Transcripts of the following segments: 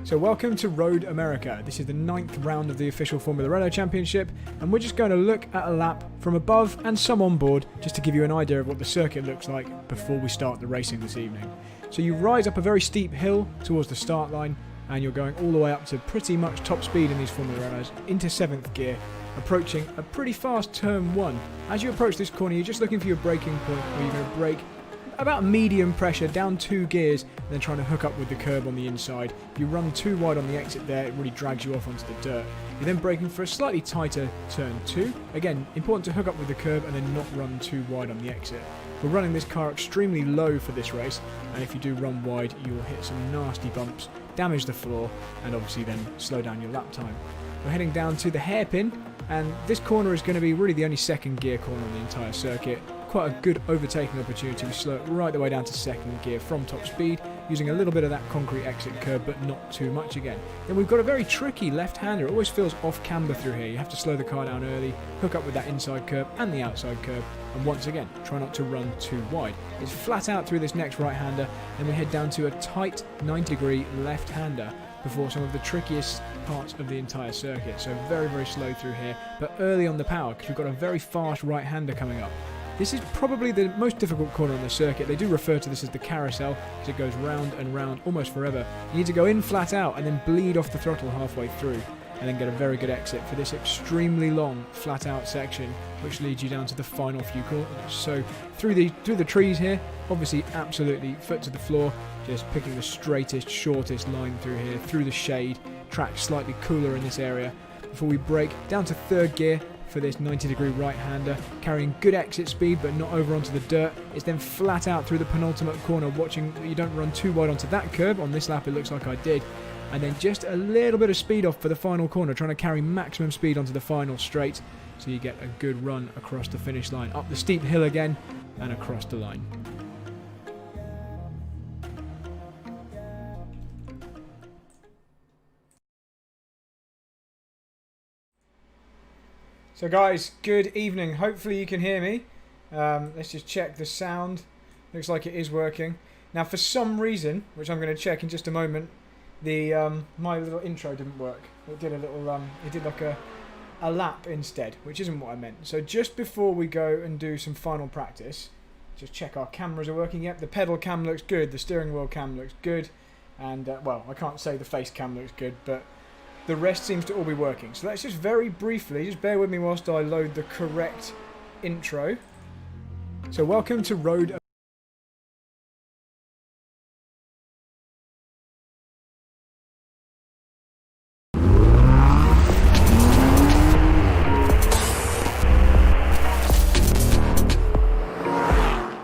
So welcome to Road America. This is the 9th round of the official Formula Renault Championship, and we're just going to look at a lap from above and some on board, just to give you an idea of what the circuit looks like before we start the racing this evening. So you rise up a very steep hill towards the start line, and you're going all the way up to pretty much top speed in these Formula Renaults, into 7th gear, approaching a pretty fast turn 1. As you approach this corner, you're just looking for your braking point, where you're going to brake about medium pressure, down 2 gears, and then trying to hook up with the curb on the inside. If you run too wide on the exit there, it really drags you off onto the dirt. You're then braking for a slightly tighter turn 2. Again, important to hook up with the curb and then not run too wide on the exit. We're running this car extremely low for this race, and if you do run wide, you'll hit some nasty bumps, damage the floor, and obviously then slow down your lap time. We're heading down to the hairpin, and this corner is going to be really the only second gear corner on the entire circuit. Quite a good overtaking opportunity. We slow it right the way down to 2nd gear from top speed, using a little bit of that concrete exit curb, but not too much again. Then we've got a very tricky left-hander. It always feels off camber through here. You have to slow the car down early, hook up with that inside curb and the outside curb, and once again, try not to run too wide. It's flat out through this next right-hander, and we head down to a tight 90-degree left-hander before some of the trickiest parts of the entire circuit. So very, very slow through here, but early on the power, because we've got a very fast right-hander coming up. This is probably the most difficult corner on the circuit. They do refer to this as the Carousel, because it goes round and round almost forever. You need to go in flat out and then bleed off the throttle halfway through, and then get a very good exit for this extremely long flat out section, which leads you down to the final few corners. So through the trees here, obviously absolutely foot to the floor, just picking the straightest, shortest line through here, through the shade, track slightly cooler in this area, before we brake down to 3rd gear for this 90-degree right-hander, carrying good exit speed but not over onto the dirt. It's then flat out through the penultimate corner, watching that you don't run too wide onto that curb. On this lap it looks like I did. And then just a little bit of speed off for the final corner, trying to carry maximum speed onto the final straight, so you get a good run across the finish line, up the steep hill again and across the line. So guys, good evening. Hopefully you can hear me. Let's just check the sound. Looks like it is working. Now for some reason, which I'm going to check in just a moment, the my little intro didn't work. It did a little it did like a lap instead, which isn't what I meant. So just before we go and do some final practice, just check our cameras are working. Yep, the pedal cam looks good, the steering wheel cam looks good, and well, I can't say the face cam looks good, but the rest seems to all be working. So let's just very briefly, just bear with me whilst I load the correct intro. So welcome to Road.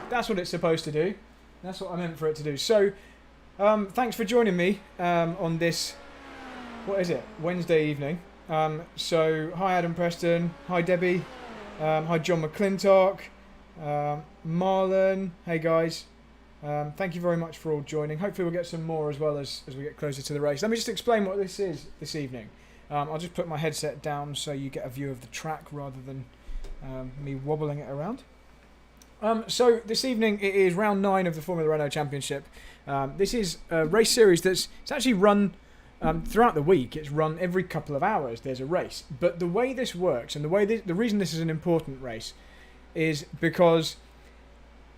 That's what it's supposed to do. That's what I meant for it to do. So thanks for joining me on this, what is it, Wednesday evening. So hi Adam Preston, hi Debbie, hi John McClintock, Marlon, hey guys. Thank you very much for all joining. Hopefully we'll get some more as well as we get closer to the race. Let me just explain what this is this evening. I'll just put my headset down so you get a view of the track rather than me wobbling it around. So this evening it is round 9 of the Formula Renault Championship. This is a race series it's actually run throughout the week. It's run every couple of hours. There's a race. But the way this works, and the reason this is an important race, is because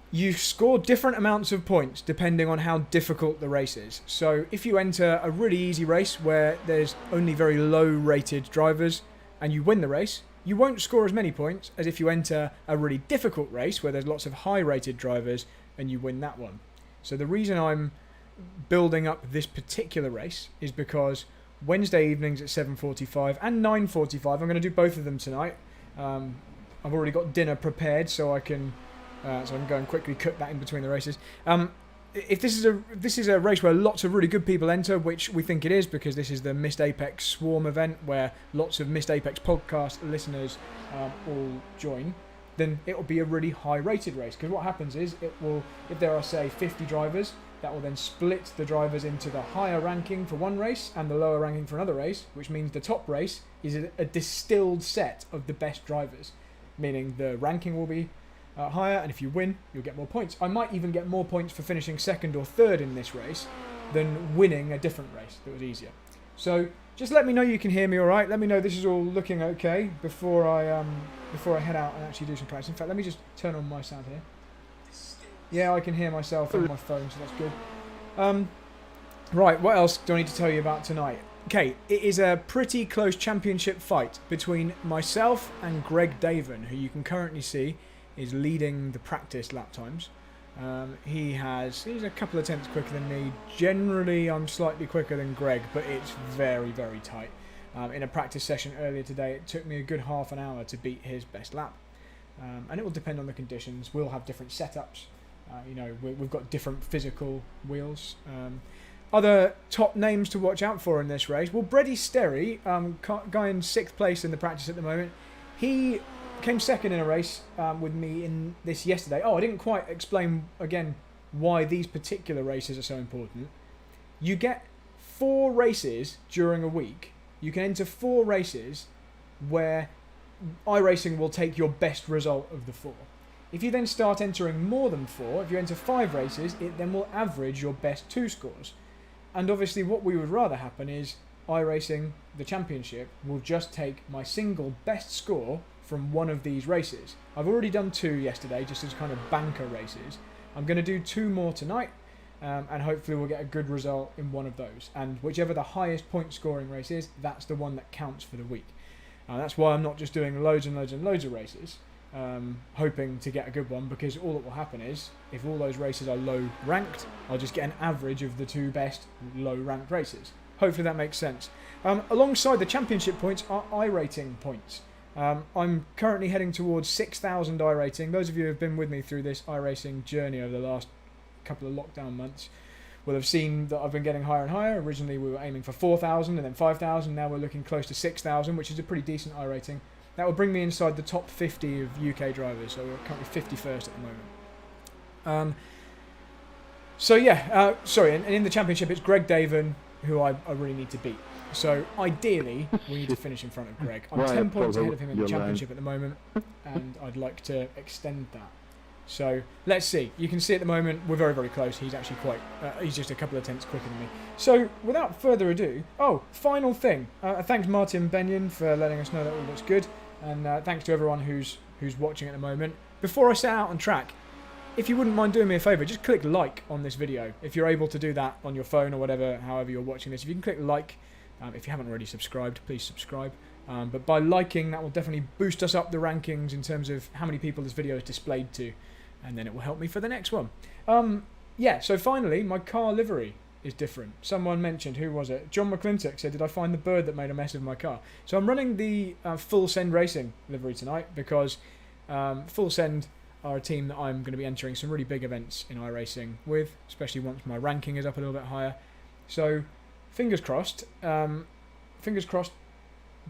you score different amounts of points depending on how difficult the race is. So if you enter a really easy race where there's only very low rated drivers and you win the race, you won't score as many points as if you enter a really difficult race where there's lots of high rated drivers and you win that one. So the reason I'm building up this particular race is because Wednesday evenings at 7:45 and 9:45, I'm going to do both of them tonight. I've already got dinner prepared, so I can go and quickly cook that in between the races. If this is a race where lots of really good people enter, which we think it is because this is the Missed Apex Swarm event where lots of Missed Apex podcast listeners all join, then it will be a really high rated race. Because what happens is it will, if there are say 50 drivers, that will then split the drivers into the higher ranking for one race and the lower ranking for another race, which means the top race is a distilled set of the best drivers, meaning the ranking will be higher, and if you win, you'll get more points. I might even get more points for finishing second or third in this race than winning a different race that was easier. So just let me know you can hear me all right. Let me know this is all looking okay before I head out and actually do some practice. In fact, let me just turn on my sound here. Yeah, I can hear myself on my phone, so that's good. Right, what else do I need to tell you about tonight? Okay, it is a pretty close championship fight between myself and Greg Davin, who you can currently see is leading the practice lap times. He's a couple of tenths quicker than me. Generally, I'm slightly quicker than Greg, but it's very, very tight. In a practice session earlier today, it took me a good half an hour to beat his best lap. And it will depend on the conditions. We'll have different setups. We've got different physical wheels. Other top names to watch out for in this race. Well, Brady Sterry, guy in 6th place in the practice at the moment, he came second in a race with me in this yesterday. Oh, I didn't quite explain again why these particular races are so important. You get 4 races during a week. You can enter 4 races where iRacing will take your best result of the 4. If you then start entering more than 4, if you enter 5 races, it then will average your best 2 scores. And obviously what we would rather happen is iRacing, the championship, will just take my single best score from one of these races. I've already done 2 yesterday, just as kind of banker races. I'm going to do 2 more tonight, and hopefully we'll get a good result in one of those. And whichever the highest point scoring race is, that's the one that counts for the week. That's why I'm not just doing loads and loads and loads of races, hoping to get a good one, because all that will happen is, if all those races are low ranked, I'll just get an average of the 2 best low ranked races. Hopefully that makes sense. Alongside the championship points are iRating points. I'm currently heading towards 6,000 iRating. Those of you who have been with me through this iRacing journey over the last couple of lockdown months will have seen that I've been getting higher and higher. Originally we were aiming for 4,000 and then 5,000. Now we're looking close to 6,000, which is a pretty decent iRating. That will bring me inside the top 50 of UK drivers, so we're currently 51st at the moment. And in the championship it's Greg Davin, who I really need to beat. So ideally, we need to finish in front of Greg. I'm 10 points ahead of him in the championship at the moment, and I'd like to extend that. So let's see. You can see at the moment we're very, very close. He's actually he's just a couple of tenths quicker than me. So without further ado, final thing. Thanks Martin Benyon for letting us know that all looks good, and thanks to everyone who's watching at the moment. Before I set out on track, if you wouldn't mind doing me a favour, just click like on this video. If you're able to do that on your phone or whatever, however you're watching this, if you can click like. If you haven't already subscribed, please subscribe. But by liking, that will definitely boost us up the rankings in terms of how many people this video is displayed to. And then it will help me for the next one. So finally, my car livery is different. Someone mentioned, who was it? John McClintock said, did I find the bird that made a mess of my car? So I'm running the Full Send Racing livery tonight because Full Send are a team that I'm going to be entering some really big events in iRacing with, especially once my ranking is up a little bit higher. So fingers crossed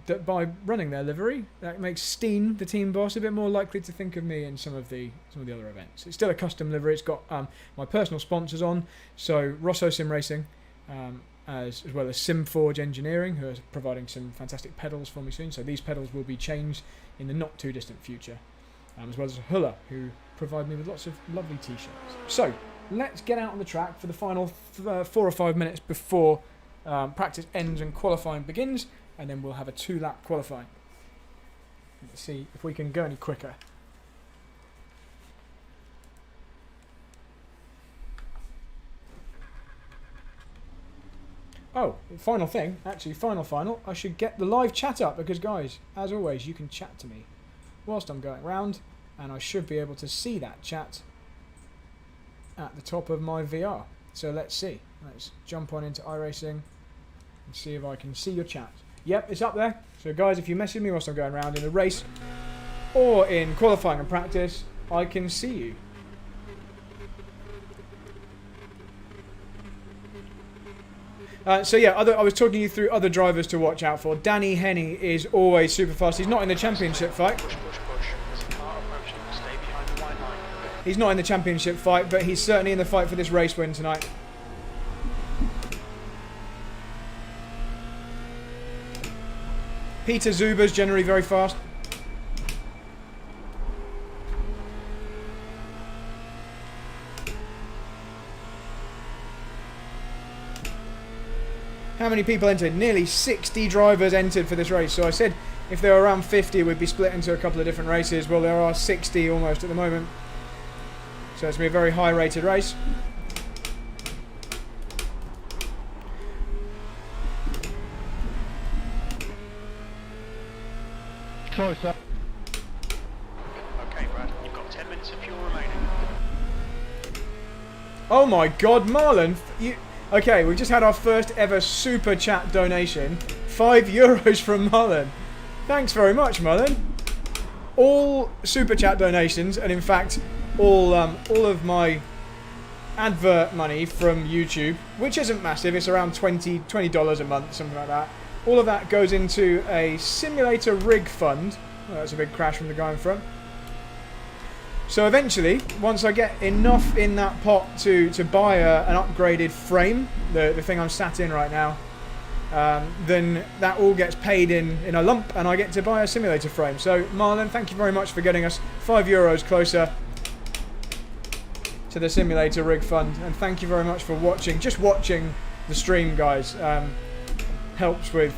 that by running their livery, that makes Steen, the team boss, a bit more likely to think of me in some of the other events. It's still a custom livery. It's got my personal sponsors on, so Rosso Sim Racing, as well as SimForge Engineering, who are providing some fantastic pedals for me soon. So these pedals will be changed in the not too distant future, as well as Huller, who provide me with lots of lovely t-shirts. So let's get out on the track for the final 4 or 5 minutes before practice ends and qualifying begins, and then we'll have a 2-lap qualifying. Let's see if we can go any quicker. Oh, final thing, actually final, I should get the live chat up, because guys, as always, you can chat to me whilst I'm going round, and I should be able to see that chat at the top of my VR. So let's see. Let's jump on into iRacing and see if I can see your chat. Yep, it's up there. So guys, if you message me whilst I'm going around in a race or in qualifying and practice, I can see you. I was talking you through other drivers to watch out for. Danny Henney is always super fast. He's not in the championship fight. He's not in the championship fight, but he's certainly in the fight for this race win tonight. Peter Zuber's generally very fast. how many people entered? Nearly 60 drivers entered for this race. So I said if there were around 50, we'd be split into a couple of different races. Well, there are 60 almost at the moment. So it's going to be a very high rated race. Closer. Okay, Brad, you've got 10 minutes of fuel remaining. Oh my God, Marlon! Okay, we just had our first ever super chat donation. €5 from Marlon. Thanks very much, Marlon. All super chat donations, and in fact, all of my advert money from YouTube, which isn't massive, it's around $20 a month, something like that. All of that goes into a simulator rig fund. Oh, that's a big crash from the guy in front. So eventually, once I get enough in that pot to buy an upgraded frame, the thing I'm sat in right now, then that all gets paid in a lump and I get to buy a simulator frame. So Marlon, thank you very much for getting us €5 closer to the simulator rig fund, and thank you very much for watching. Just watching the stream, guys, helps with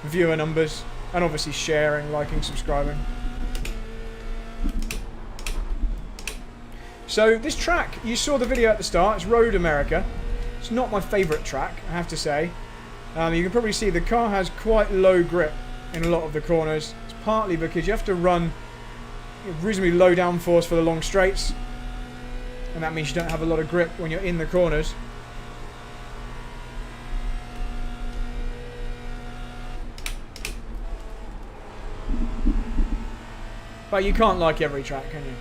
viewer numbers, and obviously sharing, liking, subscribing. So this track, you saw the video at the start, it's Road America. It's not my favourite track, I have to say. You can probably see the car has quite low grip in a lot of the corners. It's partly because you have to run reasonably low downforce for the long straights, and that means you don't have a lot of grip when you're in the corners. But you can't like every track, can you?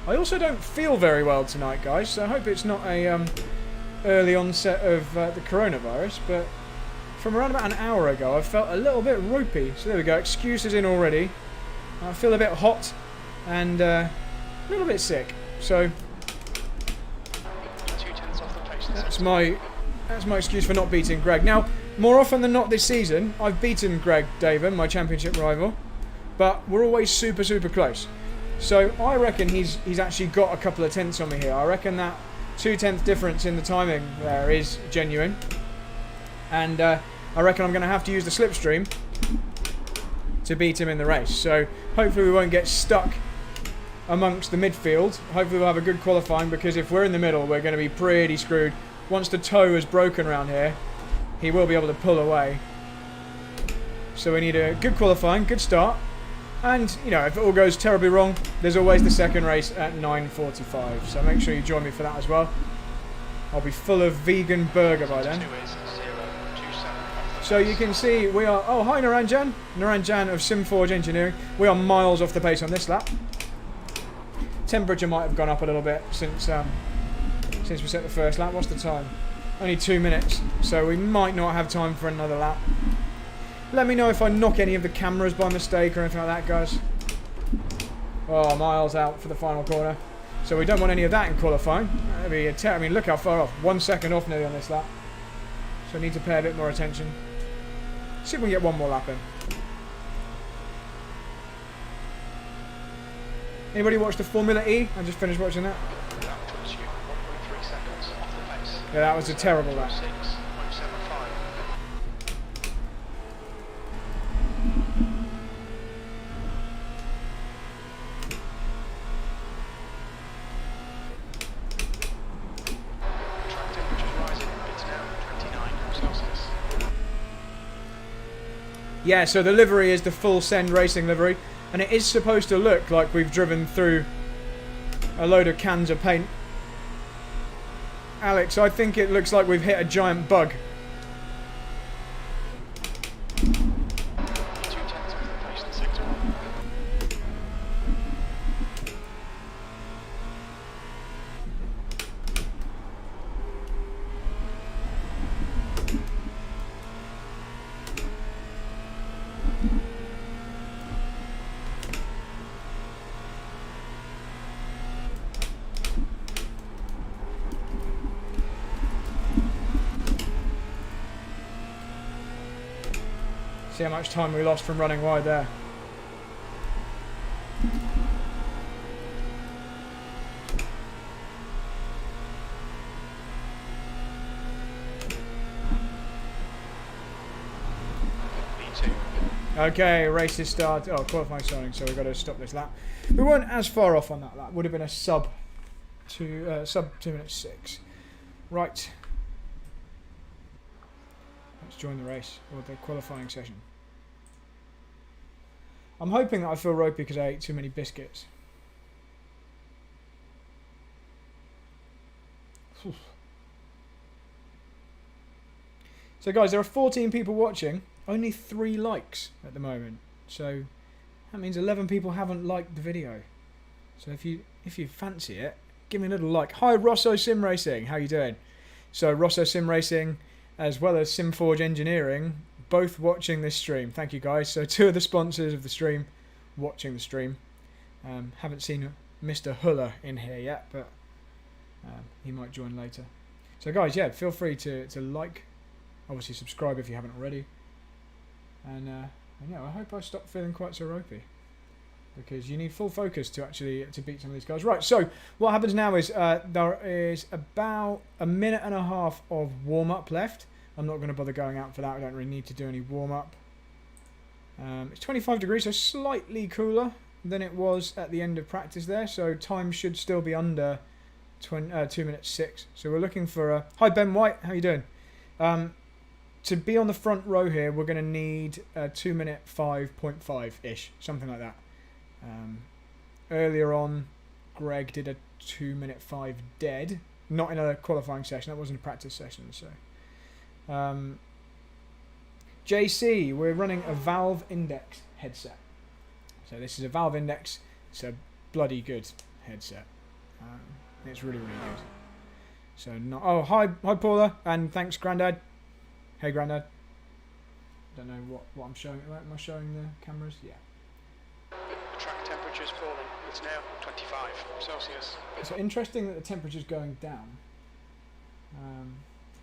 I also don't feel very well tonight, guys, so I hope it's not a early onset of the coronavirus, but from around about an hour ago I felt a little bit ropey. So there we go, excuses in already. I feel a bit hot and a little bit sick, so that's my excuse for not beating Greg. Now, more often than not this season, I've beaten Greg Daven, my championship rival, but we're always super, super close. So I reckon he's actually got a couple of tenths on me here. I reckon that 2/10 difference in the timing there is genuine. And I reckon I'm going to have to use the slipstream to beat him in the race. So hopefully we won't get stuck amongst the midfield. Hopefully we'll have a good qualifying, because if we're in the middle, we're going to be pretty screwed. Once the toe is broken around here, he will be able to pull away. So we need a good qualifying, good start. And, you know, if it all goes terribly wrong, there's always the second race at 9:45. So make sure you join me for that as well. I'll be full of vegan burger by then. So you can see we are... Oh, hi Naranjan. Naranjan of SimForge Engineering. We are miles off the pace on this lap. Temperature might have gone up a little bit since we set the first lap. What's the time? Only 2 minutes. So we might not have time for another lap. Let me know if I knock any of the cameras by mistake or anything like that, guys. Oh, miles out for the final corner. So we don't want any of that in qualifying. That'd be I mean, look how far off. 1 second off nearly on this lap. So I need to pay a bit more attention. See if we can get one more lap in. Anybody watch the Formula E? I just finished watching that. That puts you 1.3 seconds off the pace. Yeah, that was a terrible lap. 6.75. Track temperature's rising. It's now 29 Celsius. Yeah, so the livery is the full Send Racing livery, and it is supposed to look like we've driven through a load of cans of paint. Alex, I think it looks like we've hit a giant bug. 2/10 off the pace in sector 1. See how much time we lost from running wide there. Okay, race is start. Oh, qualifying starting, so we've got to stop this lap. We weren't as far off on that lap. Would have been a sub 2 minutes 6. Right. Let's join the race, or the qualifying session. I'm hoping that I feel ropey because I ate too many biscuits. So guys, there are 14 people watching, only 3 likes at the moment. So that means 11 people haven't liked the video. So if you fancy it, give me a little like. Hi Rosso Sim Racing, how you doing? So Rosso Sim Racing as well as SimForge Engineering, both watching this stream. Thank you guys. So 2 of the sponsors of the stream watching the stream. Haven't seen Mr. Huller in here yet, but he might join later. So guys, yeah, feel free to like, obviously subscribe if you haven't already, and yeah, I hope I stop feeling quite so ropey, because you need full focus to actually beat some of these guys. Right, so what happens now is there is about a minute and a half of warm-up left. I'm not going to bother going out for that. I don't really need to do any warm-up. It's 25 degrees, so slightly cooler than it was at the end of practice there, so time should still be under 2 minutes 6. So we're looking for hi Ben White, how you doing? To be on the front row here, we're going to need 2 minute 5.5 ish, something like that. Earlier on, Greg did a 2 minute 5 dead, not in a qualifying session. That wasn't a practice session. So JC, we're running a Valve Index headset. So this is a Valve Index. It's a bloody good headset. It's really, really good. So, oh, hi Paula, and thanks, Grandad. Hey, Grandad. Don't know what I'm showing. Am I showing the cameras? Yeah. The track temperature is falling. It's now 25 Celsius. It's interesting that the temperature's going down.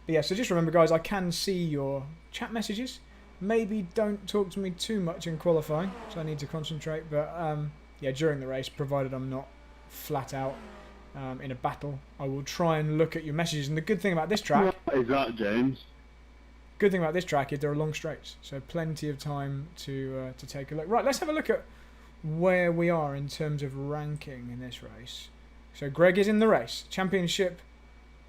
But yeah, so just remember, guys, I can see your chat messages. Maybe don't talk to me too much in qualifying, so I need to concentrate. But yeah, during the race, provided I'm not flat out in a battle, I will try and look at your messages. And the good thing about this track... What is that, James? Good thing about this track is there are long straights, so plenty of time to take a look. Right, let's have a look at where we are in terms of ranking in this race. So Greg is in the race. Championship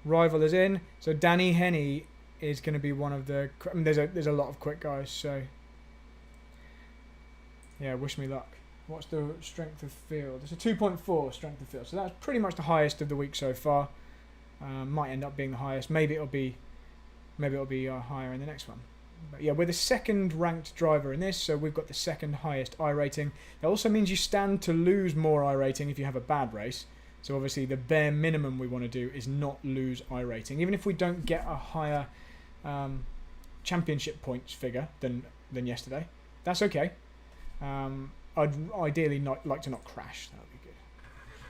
rival is in. So Danny Henney is going to be one of the... I mean, there's a lot of quick guys, so... Yeah, wish me luck. What's the strength of field? It's a 2.4 strength of field, so that's pretty much the highest of the week so far. Might end up being the highest. Maybe it'll be higher in the next one. But yeah, we're the second ranked driver in this, so we've got the second highest iRating. That also means you stand to lose more iRating if you have a bad race. So obviously the bare minimum we want to do is not lose iRating. Even if we don't get a higher championship points figure than yesterday, that's okay. I'd ideally like to not crash. That would be good.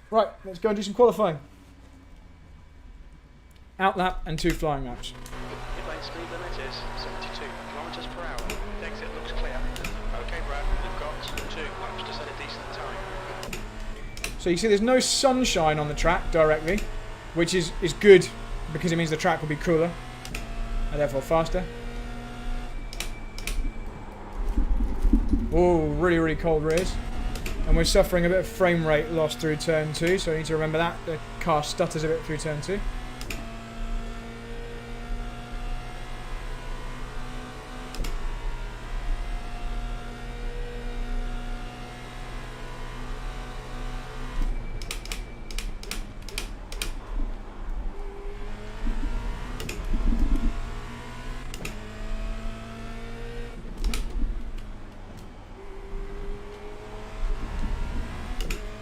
Right, let's go and do some qualifying. Out lap and 2 flying laps. Pit lane speed limit is 72 kilometers per hour. The exit looks clear. Okay, Brad, we've got 2 laps to set a decent time. So you see there's no sunshine on the track directly, which is good because it means the track will be cooler and therefore faster. Oh, really, really cold rears. And we're suffering a bit of frame rate loss through turn 2, so you need to remember that. The car stutters a bit through turn 2.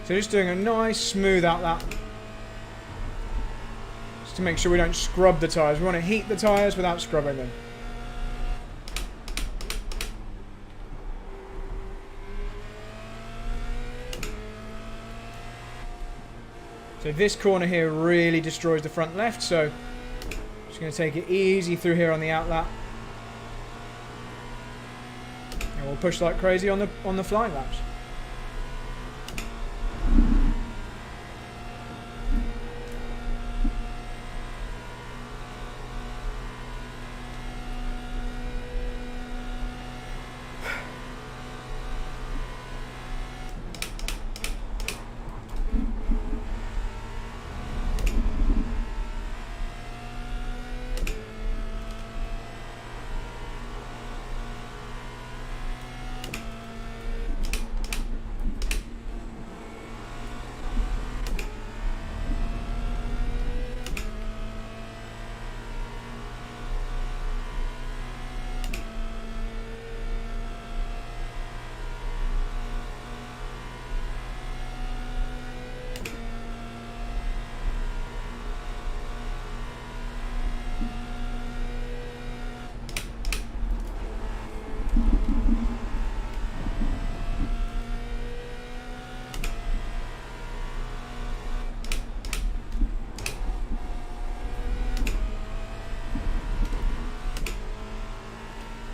So just doing a nice smooth out lap. Just to make sure we don't scrub the tyres. We want to heat the tyres without scrubbing them. So this corner here really destroys the front left, so just going to take it easy through here on the out lap. And we'll push like crazy on the flying laps.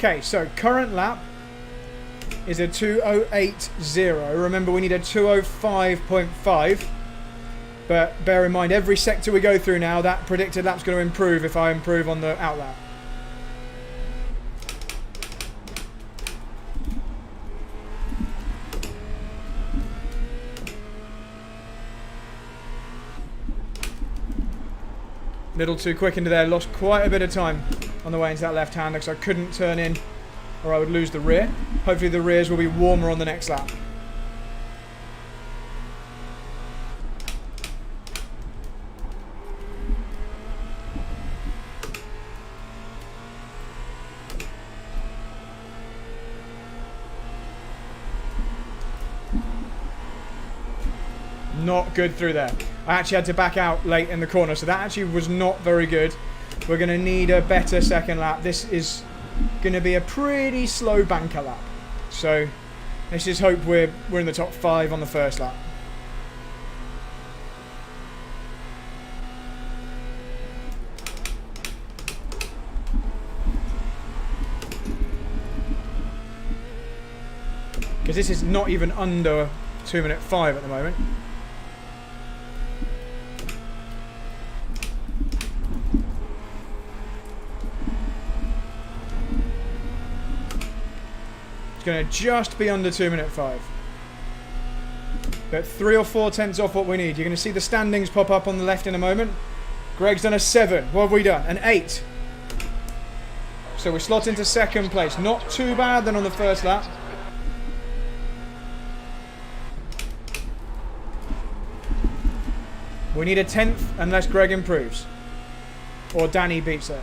Okay, so current lap is a 2:08.0. Remember, we need a 2:05.5. But bear in mind, every sector we go through now, that predicted lap's going to improve if I improve on the out lap. Little too quick into there, lost quite a bit of time on the way into that left-hander because I couldn't turn in or I would lose the rear. Hopefully the rears will be warmer on the next lap. Not good through there. I actually had to back out late in the corner, so that actually was not very good. We're going to need a better second lap. This is going to be a pretty slow banker lap. So let's just hope we're in the top 5 on the first lap. Because this is not even under 2:05 at the moment. It's going to just be under 2:05. But 3 or 4 tenths off what we need. You're going to see the standings pop up on the left in a moment. Greg's done a 7. What have we done? An 8. So we slot into second place. Not too bad then on the first lap. We need a 10th unless Greg improves. Or Danny beats it.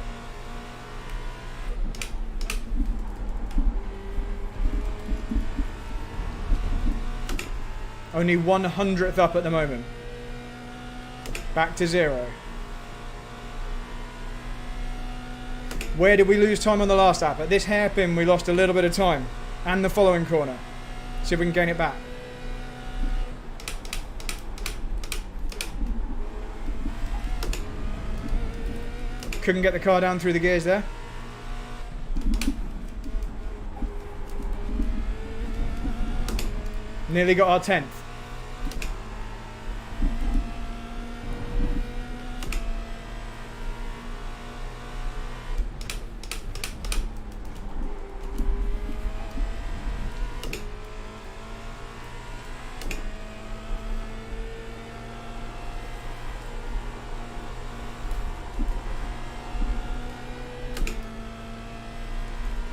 Only 100th up at the moment. Back to 0. Where did we lose time on the last lap? At this hairpin we lost a little bit of time. And the following corner. See if we can gain it back. Couldn't get the car down through the gears there. Nearly got our 10th.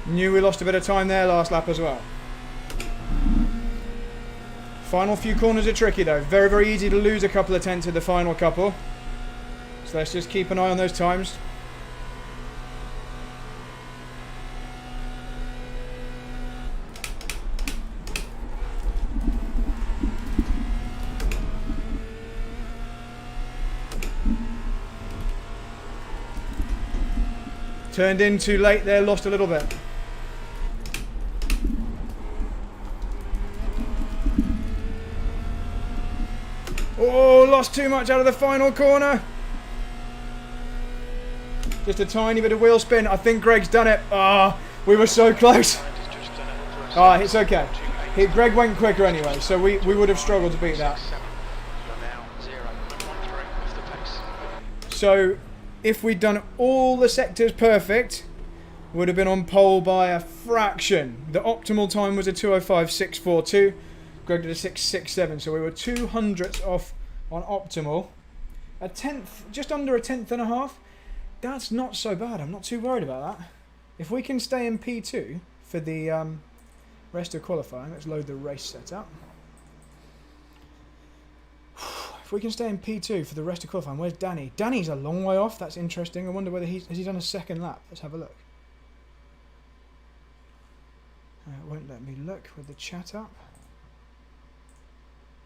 Knew we lost a bit of time there last lap as well. Final few corners are tricky though. Very, very easy to lose a couple of tenths in the final couple. So let's just keep an eye on those times. Turned in too late there, lost a little bit. Oh, lost too much out of the final corner. Just a tiny bit of wheel spin. I think Greg's done it. Ah, we were so close. Ah, it's okay. Greg went quicker anyway, so we would have struggled to beat that. So, if we'd done all the sectors perfect, would have been on pole by a fraction. The optimal time was a 2:05.642. Greg did a 6:67, so we were 200ths off on optimal. A tenth, just under a tenth and a half. That's not so bad. I'm not too worried about that. If we can stay in P2 for the rest of qualifying, let's load the race setup. If we can stay in P2 for the rest of qualifying, where's Danny? Danny's a long way off. That's interesting. I wonder whether has he done a second lap. Let's have a look. It won't let me look with the chat up.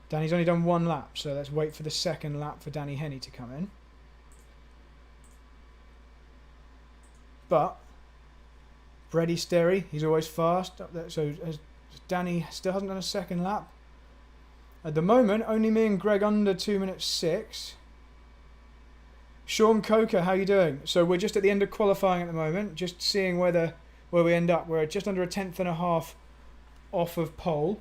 Danny's only done 1 lap, so let's wait for the second lap for Danny Henney to come in. But Brady Sterry, he's always fast up there. So Danny still hasn't done a second lap. At the moment, only me and Greg under 2:06. Sean Coker, how you doing? So we're just at the end of qualifying at the moment, just seeing whether where we end up. We're just under a tenth and a half off of pole.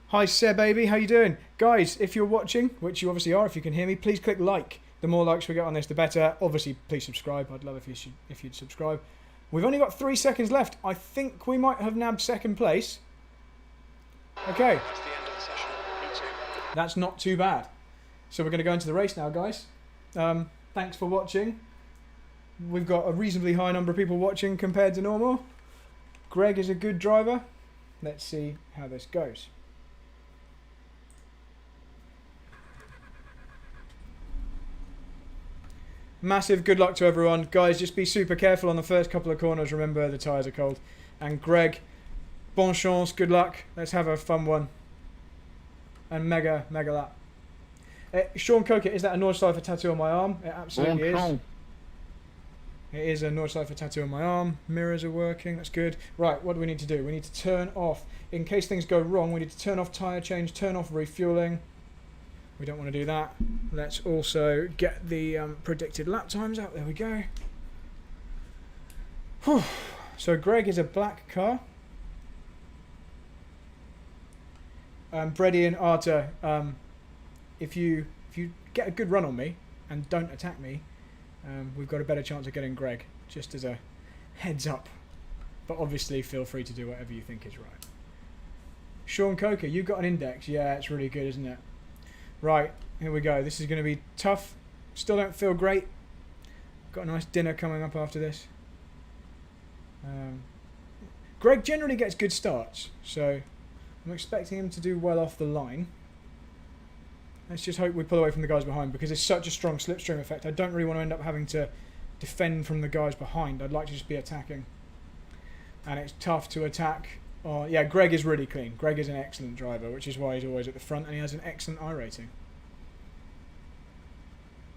Hi Seb, baby, how you doing? Guys, if you're watching, which you obviously are if you can hear me, please click like. The more likes we get on this, the better. Obviously, please subscribe. I'd love if you'd subscribe. We've only got 3 seconds left. I think we might have nabbed second place. Okay. That's the end of the session. Me2. That's not too bad. So we're going to go into the race now, guys. Thanks for watching. We've got a reasonably high number of people watching compared to normal. Greg is a good driver. Let's see how this goes. Massive good luck to everyone. Guys, just be super careful on the first couple of corners. Remember, the tyres are cold. And Greg, bon chance, good luck. Let's have a fun one. And mega lap. Sean Coker, is that a Nordschleifer tattoo on my arm? It absolutely is. It is a Nordschleifer tattoo on my arm. Mirrors are working. That's good. Right, what do we need to do? We need to turn off. In case things go wrong, we need to turn off tyre change, turn off refueling. We don't want to do that. Let's also get the predicted lap times out. There we go. Whew. So Greg is a black car. Brady and Arta, if you get a good run on me and don't attack me, we've got a better chance of getting Greg, just as a heads up. But obviously feel free to do whatever you think is right. Sean Coker, you've got an index. Yeah, it's really good, isn't it? Right, here we go. This is going to be tough. Still don't feel great. Got a nice dinner coming up after this. Greg generally gets good starts, so I'm expecting him to do well off the line. Let's just hope we pull away from the guys behind, because it's such a strong slipstream effect. I don't really want to end up having to defend from the guys behind. I'd like to just be attacking. And it's tough to attack. Oh, yeah, Greg is really clean. Greg is an excellent driver, which is why he's always at the front, and he has an excellent iRating.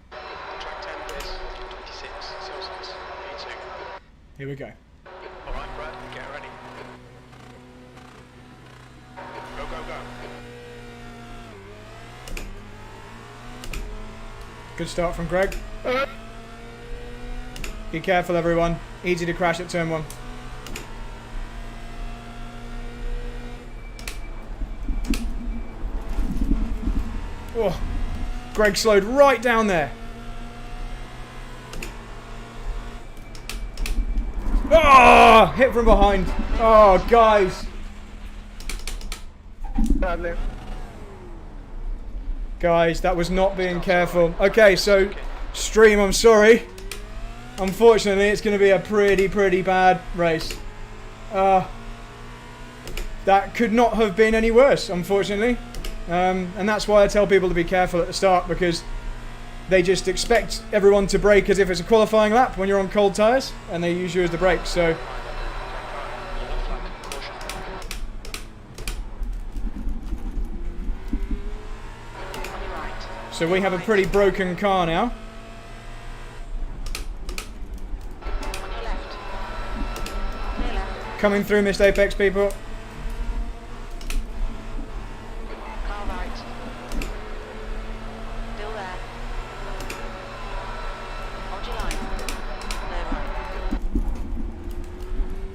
Track 10 is 26 Celsius. Me2. Here we go. Alright, Brad, get ready. Go, go, go. Good start from Greg. Be careful, everyone. Easy to crash at turn 1. Oh, Greg slowed right down there. Oh, hit from behind. Oh, guys. Badly. Guys, that was not being careful. Okay, so stream, I'm sorry. Unfortunately, it's going to be a pretty bad race. That could not have been any worse, unfortunately. And that's why I tell people to be careful at the start, because they just expect everyone to brake as if it's a qualifying lap when you're on cold tyres, and they use you as the brake. So we have a pretty broken car now. Coming through, missed apex, people.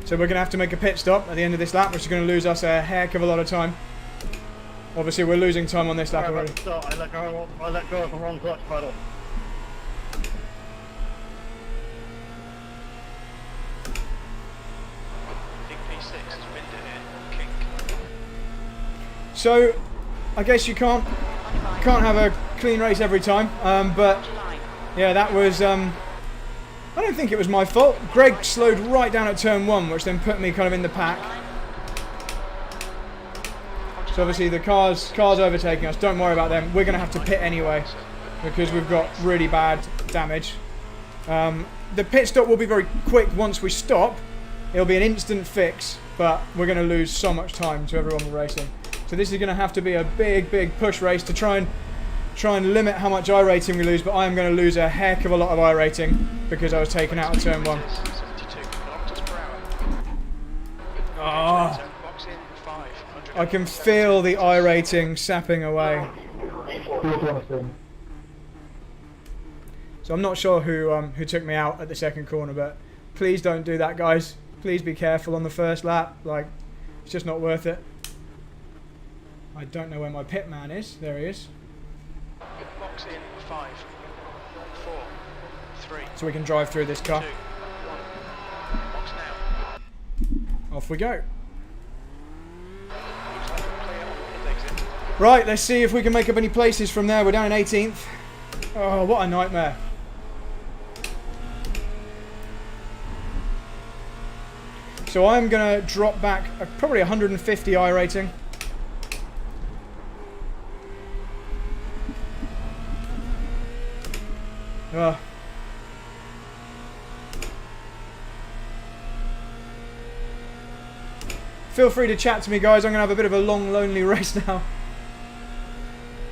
So we're going to have to make a pit stop at the end of this lap, which is going to lose us a heck of a lot of time. Obviously, we're losing time on this lap already. I let go of the wrong clutch pedal. Big P6 has been in here. Kink. So, I guess you can't have a clean race every time, but yeah, that was. I don't think it was my fault. Greg slowed right down at turn 1, which then put me kind of in the pack. So obviously the car's overtaking us. Don't worry about them. We're going to have to pit anyway, because we've got really bad damage. The pit stop will be very quick once we stop. It'll be an instant fix, but we're going to lose so much time to everyone we're racing. So this is going to have to be a big push race to try and limit how much iRating we lose, but I am going to lose a heck of a lot of iRating because I was taken out of turn 1. 72 kilometers per hour. Oh, I can feel the iRating sapping away. So I'm not sure who took me out at the second corner, but please don't do that, guys. Please be careful on the first lap. Like, it's just not worth it. I don't know where my pit man is. There he is. Box in 5, 4, 3. So we can drive through this 2, car. 1. Box now. Off we go. Looks like we're clear on the pit exit. Right, let's see if we can make up any places from there. We're down in 18th. Oh, what a nightmare. So I'm going to drop back probably 150 iRating. Feel free to chat to me, guys. I'm going to have a bit of a long, lonely race now.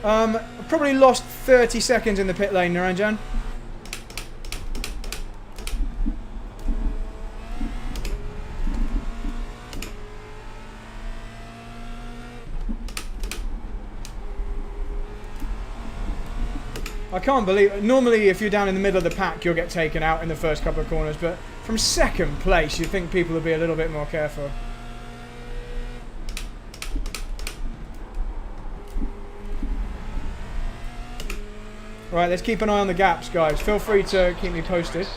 I've probably lost 30 seconds in the pit lane, Naranjan. I can't believe it. Normally, if you're down in the middle of the pack, you'll get taken out in the first couple of corners, but from second place, you'd think people would be a little bit more careful. Right, let's keep an eye on the gaps, guys. Feel free to keep me posted.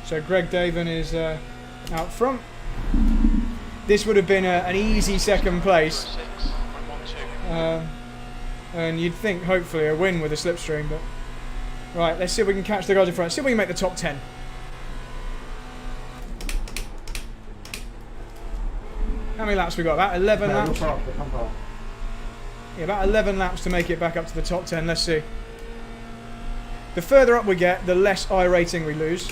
So Greg Davin is out front. This would have been an easy second place. And you'd think, hopefully, a win with a slipstream. But right, let's see if we can catch the guys in front. See if we can make the top 10. How many laps we got? About 11 laps? Yeah, about 11 laps to make it back up to the top 10. Let's see. The further up we get, the less iRating we lose.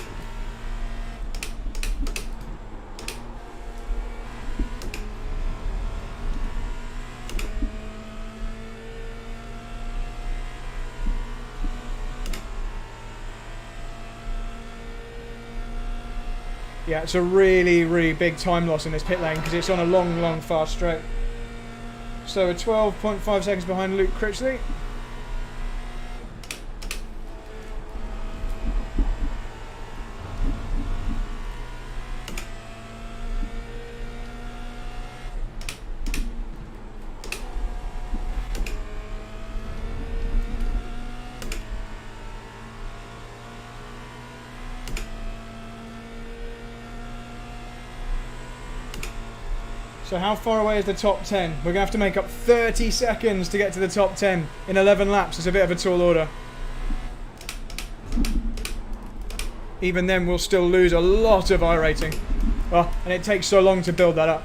Yeah, it's a really, really big time loss in this pit lane because it's on a long, long, fast straight. So we're 12.5 seconds behind Luke Critchley. So how far away is the top 10? We're going to have to make up 30 seconds to get to the top 10 in 11 laps. It's a bit of a tall order. Even then, we'll still lose a lot of iRating. Oh, and it takes so long to build that up.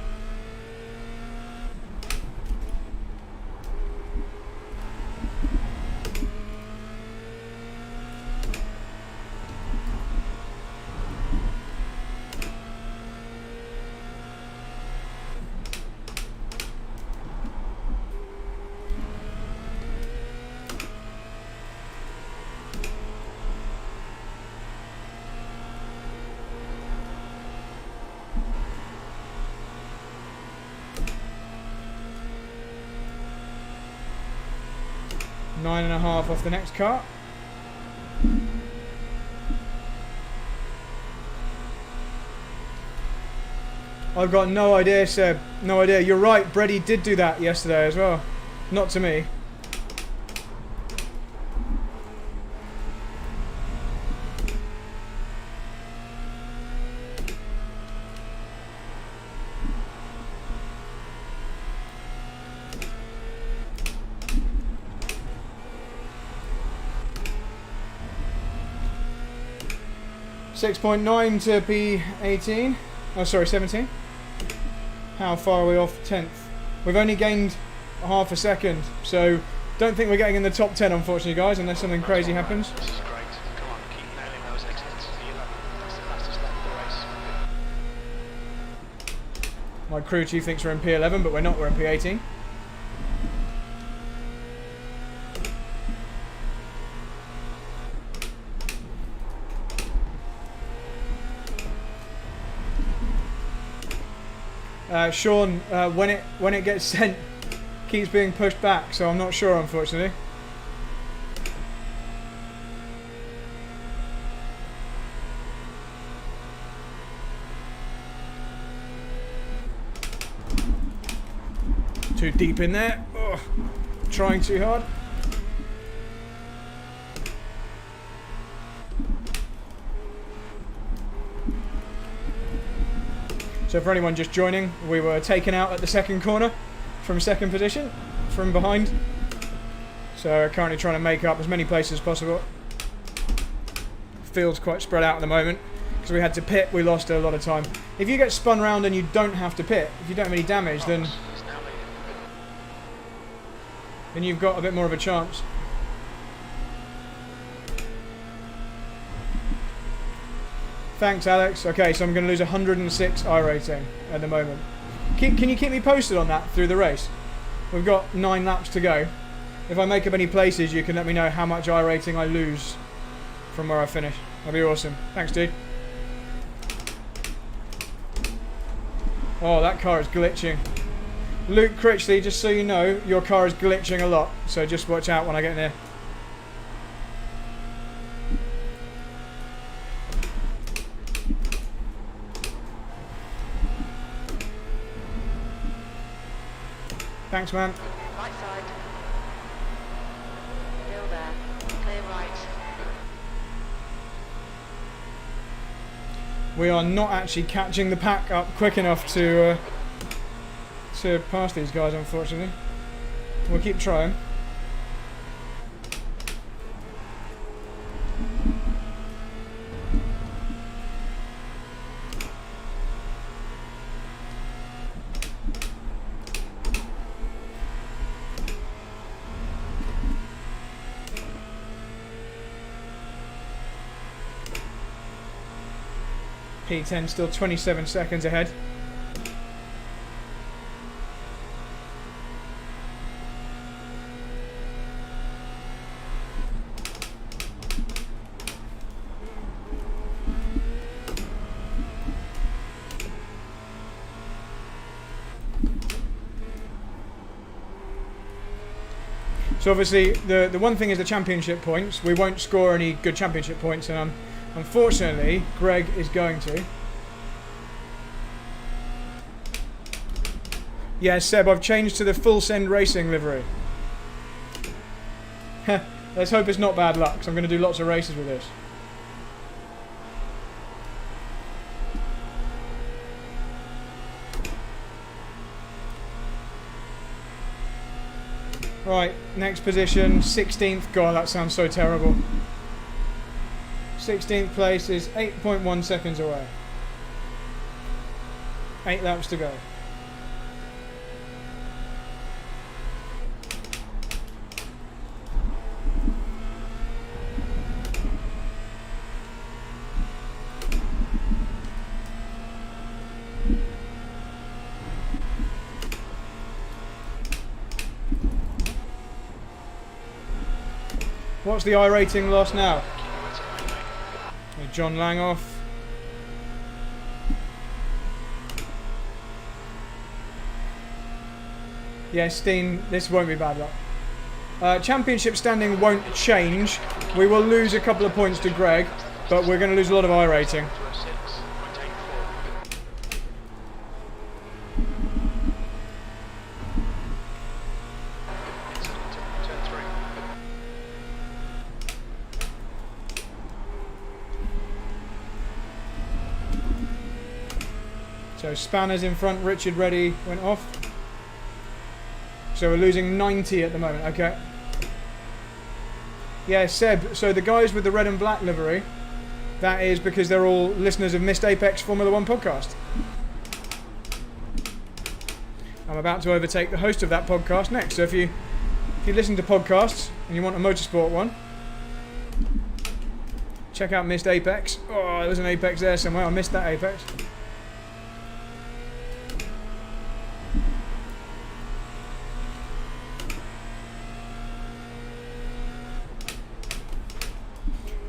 Nine and a half off the next car. I've got no idea, Seb. No idea. You're right, Brady did do that yesterday as well. Not to me. .9 to P18. Oh, sorry, 17. How far are we off 10th? We've only gained half a second, so don't think we're getting in the top 10, unfortunately, guys, unless something crazy happens. This is great. Come on, keep nailing those exits. That's the fastest lap of the race. My crew chief thinks we're in P11, but we're not. We're in P18. Sean, when it gets sent, keeps being pushed back, so I'm not sure, unfortunately. Too deep in there. Oh, trying too hard. So for anyone just joining, we were taken out at the second corner from second position, from behind. So currently trying to make up as many places as possible. Field's quite spread out at the moment. Because we had to pit, we lost a lot of time. If you get spun round and you don't have to pit, if you don't have any damage, then you've got a bit more of a chance. Thanks, Alex. Okay, so I'm going to lose 106 iRating at the moment. Can you keep me posted on that through the race? We've got 9 laps to go. If I make up any places, you can let me know how much iRating I lose from where I finish. That'd be awesome. Thanks, dude. Oh, that car is glitching. Luke Critchley, just so you know, your car is glitching a lot, so just watch out when I get near. Thanks, man. Right side. Still there. Clear right. We are not actually catching the pack up quick enough to pass these guys, unfortunately. We'll keep trying. P10 still 27 seconds ahead. So obviously the one thing is the championship points. We won't score any good championship points, and unfortunately Greg is going to. Yeah, Seb, I've changed to the full send racing livery. Let's hope it's not bad luck, because I'm going to do lots of races with this. Right, next position, 16th. God, that sounds so terrible. 16th place is 8.1 seconds away. 8 laps to go. What's the iRating loss now? John Langoff. Yeah, Steen, this won't be bad luck. Championship standing won't change. We will lose a couple of points to Greg, but we're going to lose a lot of iRating. So Spanners in front, Richard Reddy went off. So we're losing 90 at the moment, okay. Yeah, Seb, so the guys with the red and black livery, that is because they're all listeners of Missed Apex Formula 1 podcast. I'm about to overtake the host of that podcast next, so if you listen to podcasts and you want a motorsport one, check out Missed Apex. Oh, there was an Apex there somewhere, I missed that Apex.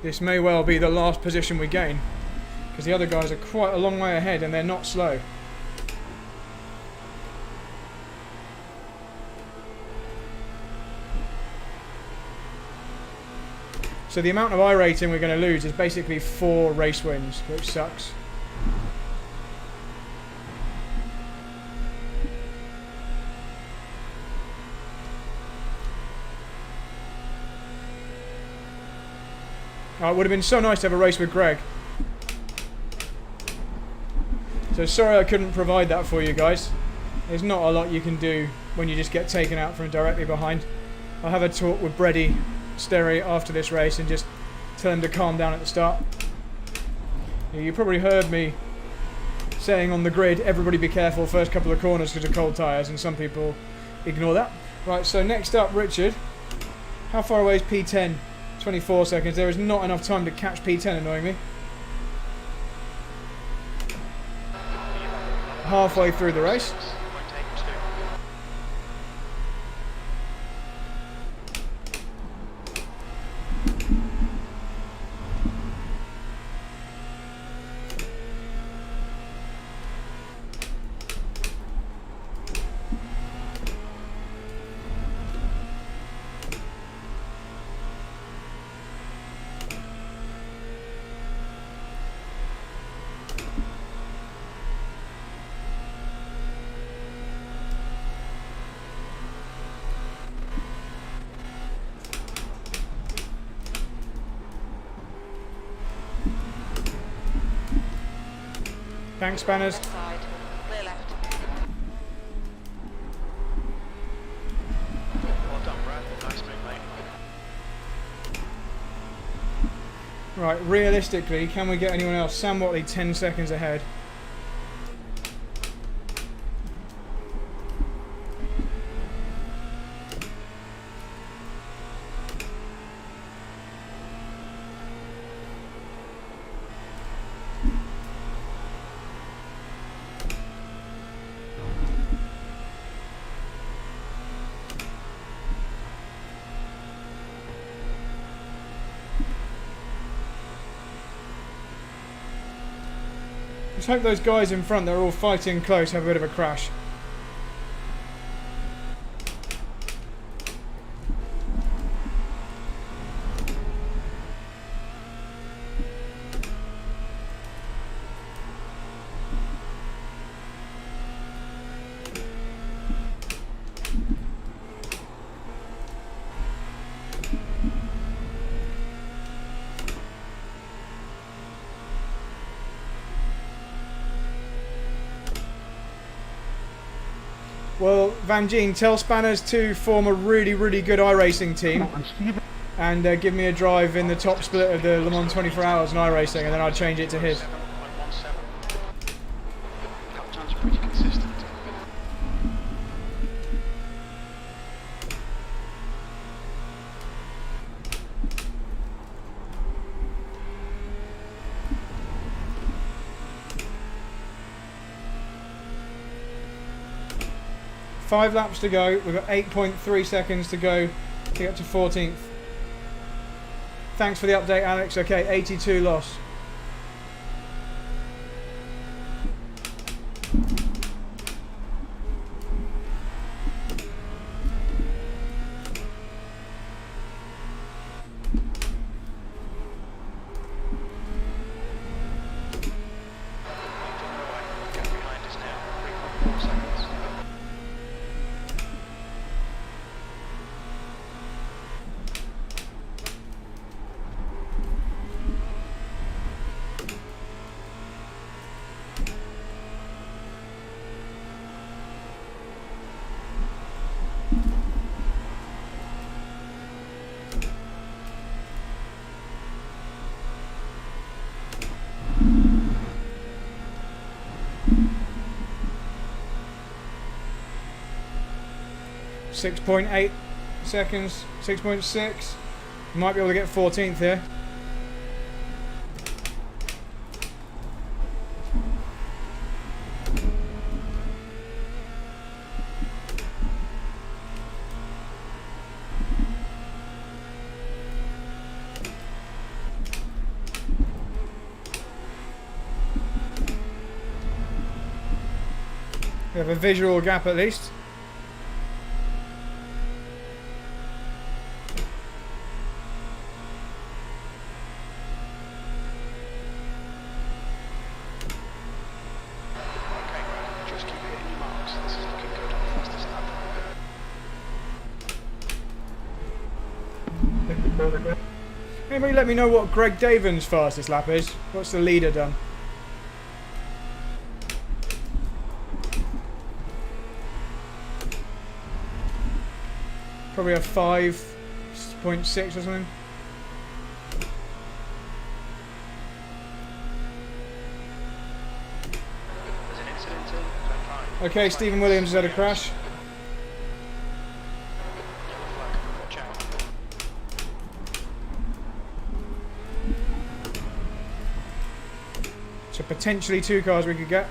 This may well be the last position we gain, because the other guys are quite a long way ahead and they're not slow. So the amount of iRating we're going to lose is basically 4 race wins, which sucks. Oh, it would have been so nice to have a race with Greg. So sorry I couldn't provide that for you guys. There's not a lot you can do when you just get taken out from directly behind. I'll have a talk with Brady Sterry after this race and just tell him to calm down at the start. You probably heard me saying on the grid, everybody be careful first couple of corners because of cold tyres, and some people ignore that. Right, so next up, Richard. How far away is P10? 24 seconds. There is not enough time to catch P10, annoyingly. Halfway through the race. Thanks, Spanners. Left side. Clear left. Well done, Brad. Nice move, mate. Right, realistically, can we get anyone else? Sam Watley 10 seconds ahead. Let's hope those guys in front, they're all fighting close, have a bit of a crash. Well, Van Gien, tell Spanners to form a really, really good iRacing team and give me a drive in the top split of the Le Mans 24 Hours in iRacing, and then I'll change it to his. 7.17. Lap times are pretty consistent. Five laps to go. We've got 8.3 seconds to go to get to 14th. Thanks for the update, Alex. Okay, 82 loss. Gap behind us now, 3.4 seconds. .8 seconds, 6.6. Might be able to get 14th here. We have a visual gap at least. Okay, Brad, just keep hitting your marks. This is looking good. Fastest lap. Hey Anybody let me know what Greg Daven's fastest lap is? What's the leader done? Probably a 5.6 or something. There's an incident in turn 5. Okay, Stephen Williams has had a crash. Yellow flag, watch out. So potentially 2 cars we could get.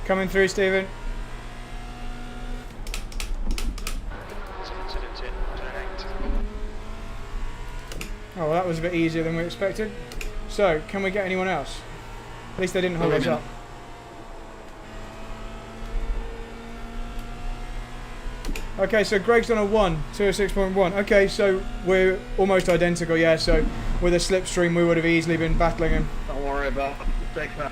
Coming through, Stephen. There's an incident in turn 8. Oh, well, that was a bit easier than we expected. So, can we get anyone else? At least they didn't hold us up. Okay, so Greg's done a 1, 206.1. Okay, so we're almost identical, yeah. So with a slipstream, we would have easily been battling him. Don't worry about it. Take that.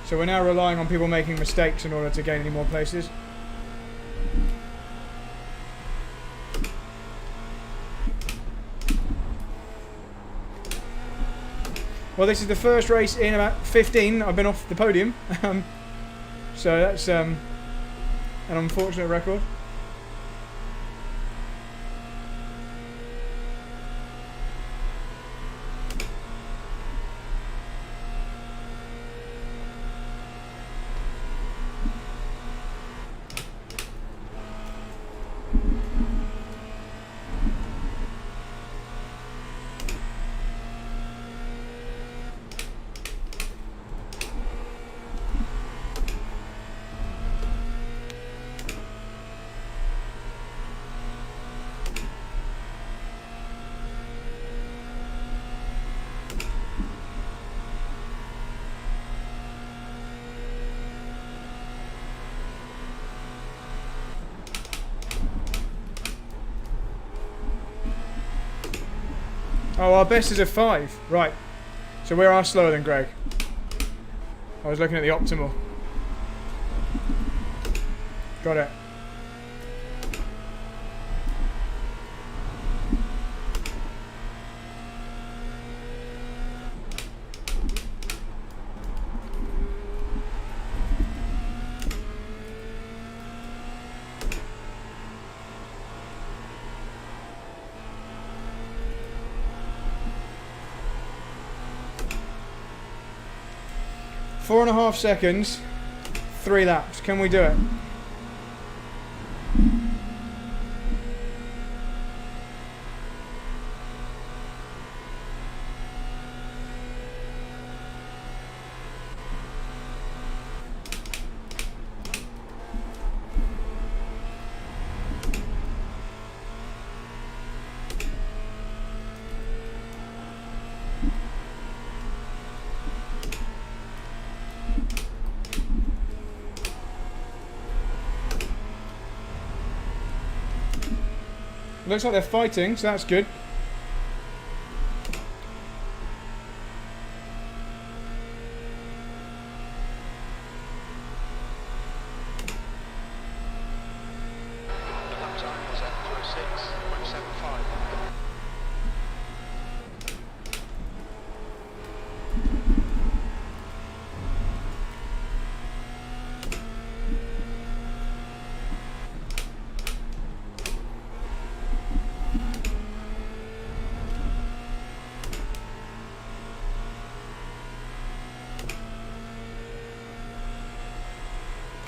So we're now relying on people making mistakes in order to gain any more places. Well, this is the first race in about 15 I've been off the podium. So that's an unfortunate record. Oh, our best is a 5. Right. So we are slower than Greg. I was looking at the optimal. Got it. Four and a half seconds, 3 laps. Can we do it? Looks like they're fighting, so that's good. The lap time was at 206.75.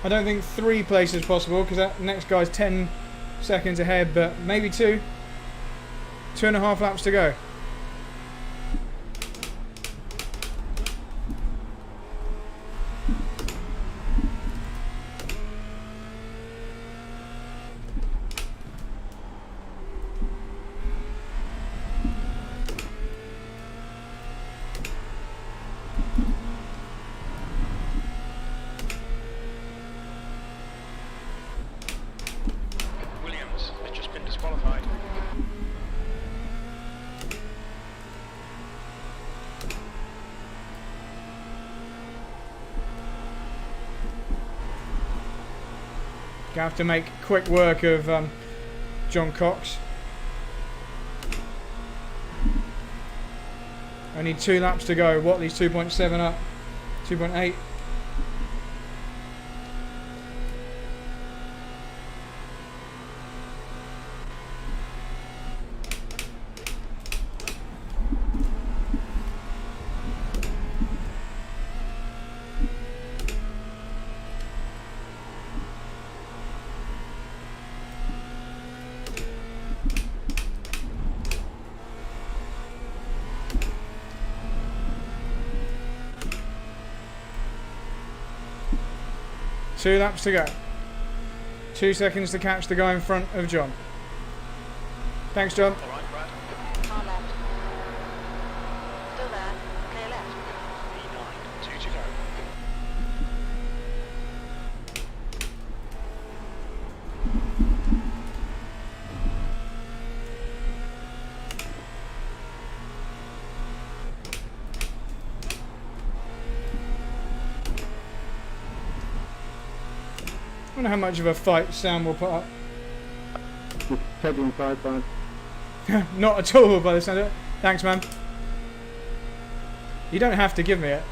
I don't think 3 places possible because that next guy's 10 seconds ahead, but maybe 2. 2.5 laps to go. Gonna have to make quick work of John Cox. I need 2 laps to go. Watley's 2.7 up, 2.8. Two laps to go. 2 seconds to catch the guy in front of John. Thanks, John. All right, Brad. Car left. Still there. Clear left. E9, 2 to go. I wonder how much of a fight Sam will put up. Just heading side by. Not at all by the sound of it. Thanks, man. You don't have to give me it.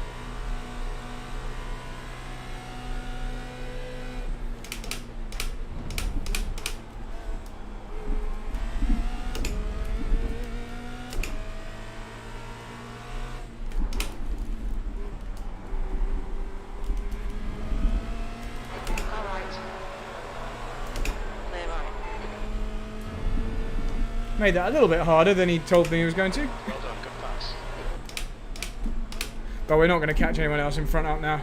Car right. Clear right. Made that a little bit harder than he told me he was going to. Well done, good pass. But we're not going to catch anyone else in front up now.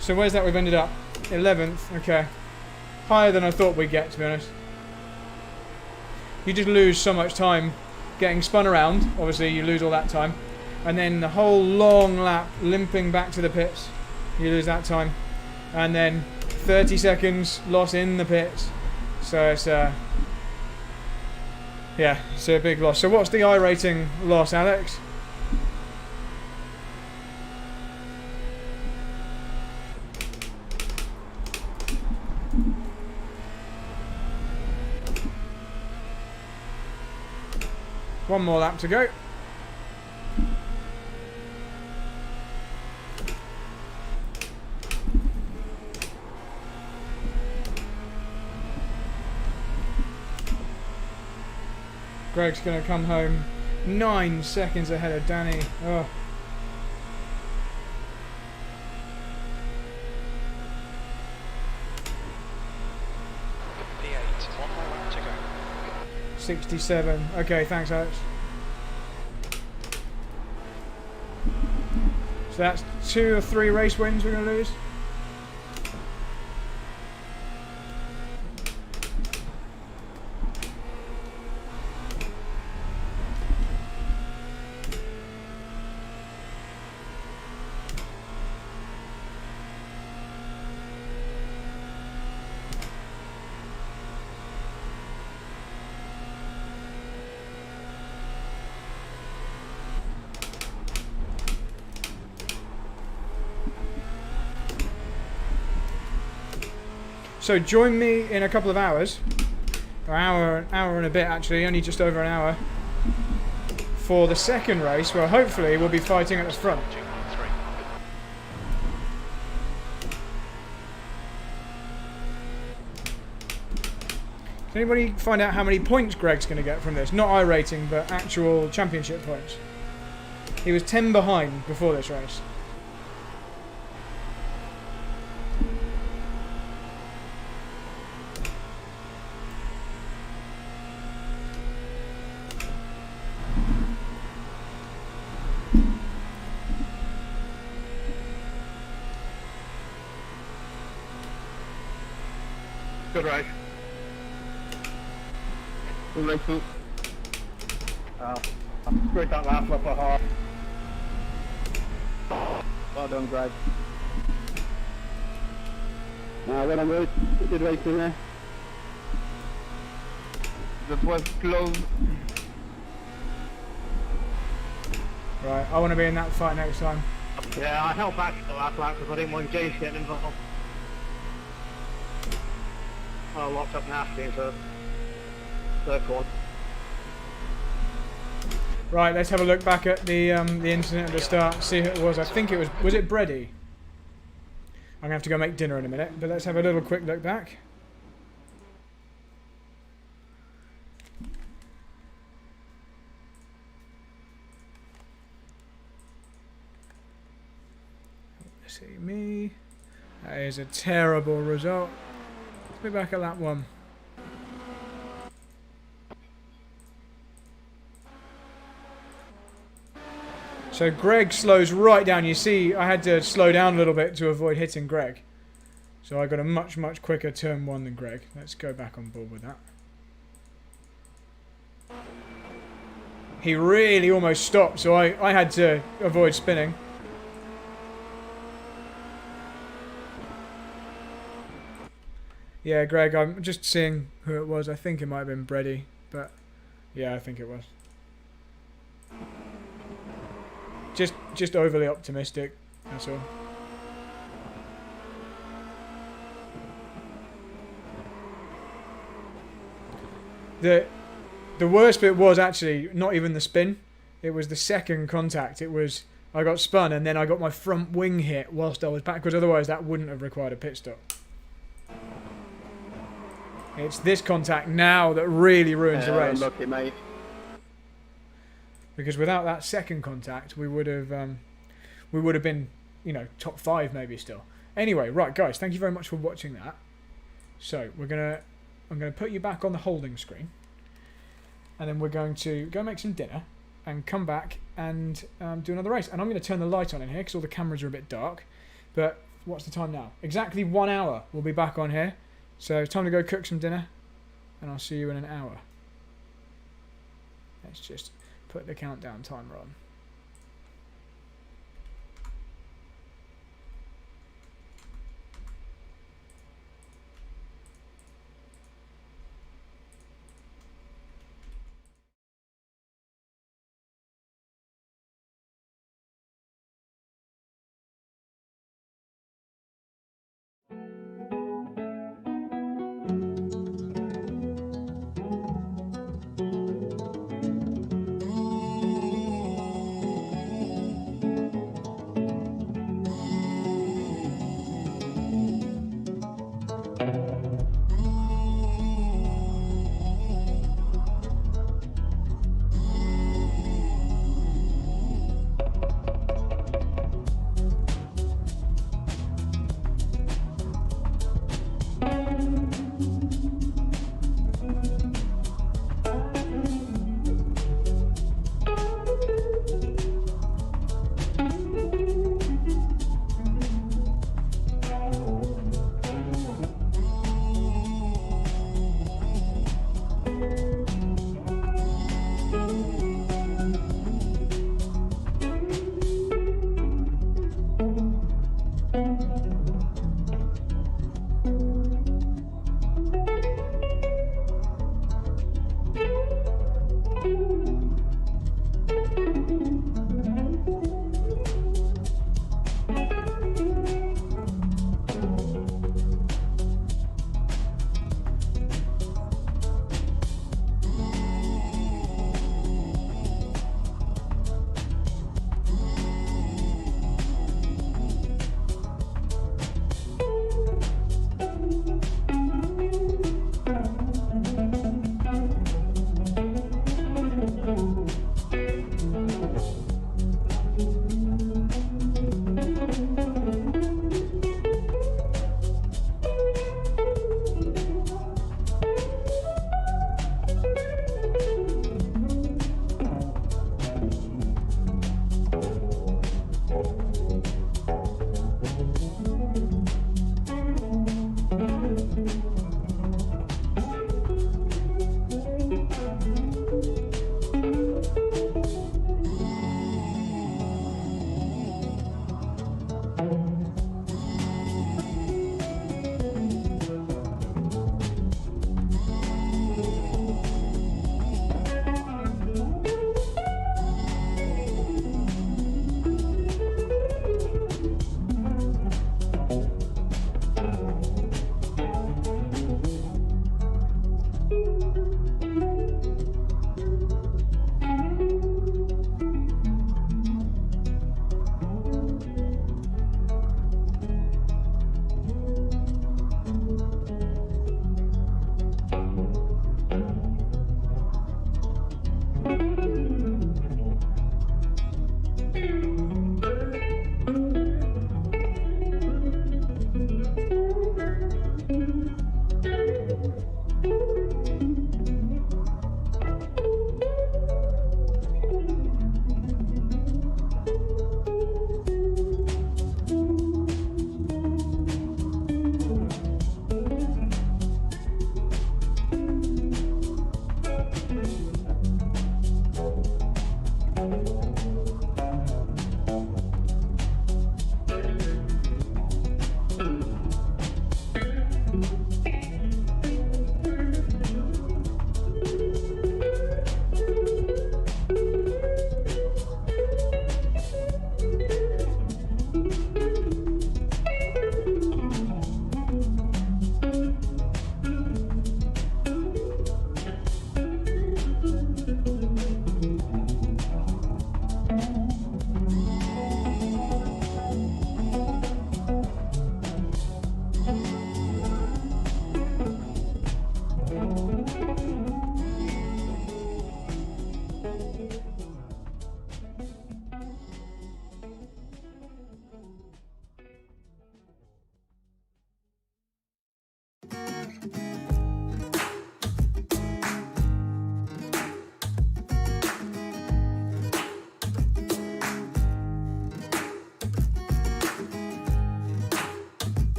So where's that we've ended up? 11th, okay. Higher than I thought we'd get, to be honest. You just lose so much time getting spun around. Obviously, you lose all that time. And then the whole long lap limping back to the pits. You lose that time. And then 30 seconds lost in the pits. So it's yeah, it's a big loss. So what's the iRacing loss, Alex? One more lap to go. Greg's going to come home 9 seconds ahead of Danny. Oh. P8, 1 more lap to go. 67. Okay, thanks, Alex. So that's 2 or 3 race wins we're going to lose. So join me in a couple of hours, or hour and a bit actually, only just over an hour, for the second race where hopefully we'll be fighting at the front. 2.3. Can anybody find out how many points Greg's going to get from this? Not iRating, but actual championship points. He was 10 behind before this race. Good race. Good race, too. I screwed that last lap a half. Well done, Greg. Well done, boys. Good racing there. That was close. Right, I want to be in that fight next time. Yeah, I held back the last lap because I didn't want Jace getting involved. Oh, locked up nasty into third corner. Right, let's have a look back at the incident at the start. See who it was. I think it was it Brady? I'm gonna have to go make dinner in a minute, but let's have a little quick look back. See me. That is a terrible result. Let's be back at that one. So Greg slows right down. You see, I had to slow down a little bit to avoid hitting Greg. So I got a much, much quicker turn one than Greg. Let's go back on board with that. He really almost stopped, so I had to avoid spinning. Yeah, Greg, I'm just seeing who it was. I think it might have been Brady, but yeah, I think it was. Just overly optimistic, that's all. The worst bit was actually not even the spin. It was the second contact. It was I got spun and then I got my front wing hit whilst I was backwards. Otherwise, that wouldn't have required a pit stop. It's this contact now that really ruins the race. Unlucky, mate. Because without that second contact, we would have been, you know, top 5 maybe still. Anyway, right, guys, thank you very much for watching that. So I'm gonna put you back on the holding screen, and then we're going to go make some dinner and come back and do another race. And I'm going to turn the light on in here because all the cameras are a bit dark. But what's the time now? Exactly 1 hour. We'll be back on here. So it's time to go cook some dinner, and I'll see you in an hour. Let's just put the countdown timer on.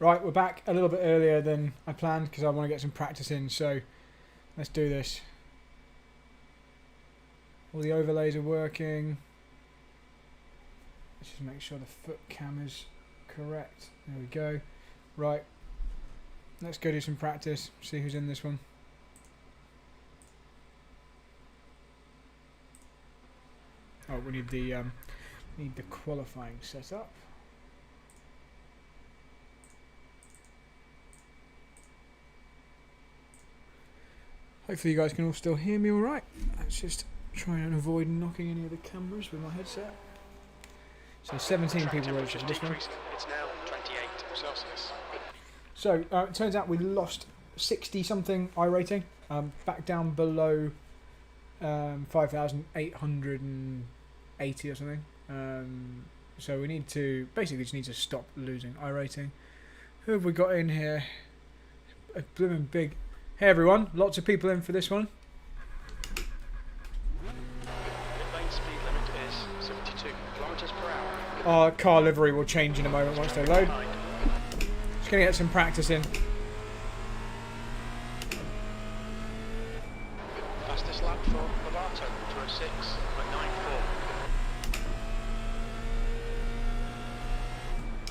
Right, we're back a little bit earlier than I planned because I want to get some practice in, so let's do this. All the overlays are working. Let's just make sure the foot cam is correct. There we go. Right, let's go do some practice, see who's in this one. Oh, we need the qualifying set up. Hopefully you guys can all still hear me all right. Let's just try and avoid knocking any of the cameras with my headset. So 17 people registered for this one. It's now 28 Celsius. So it turns out we lost 60 something iRating, back down below 5,880 or something. So we need to basically just need to stop losing iRating. Who have we got in here? A blooming big. Hey everyone, lots of people in for this one. Pit lane speed limit is 72 kilometers per hour. Our car livery will change in a moment once they load. Just going to get some practice in. Fastest lap for Lovato, 206 at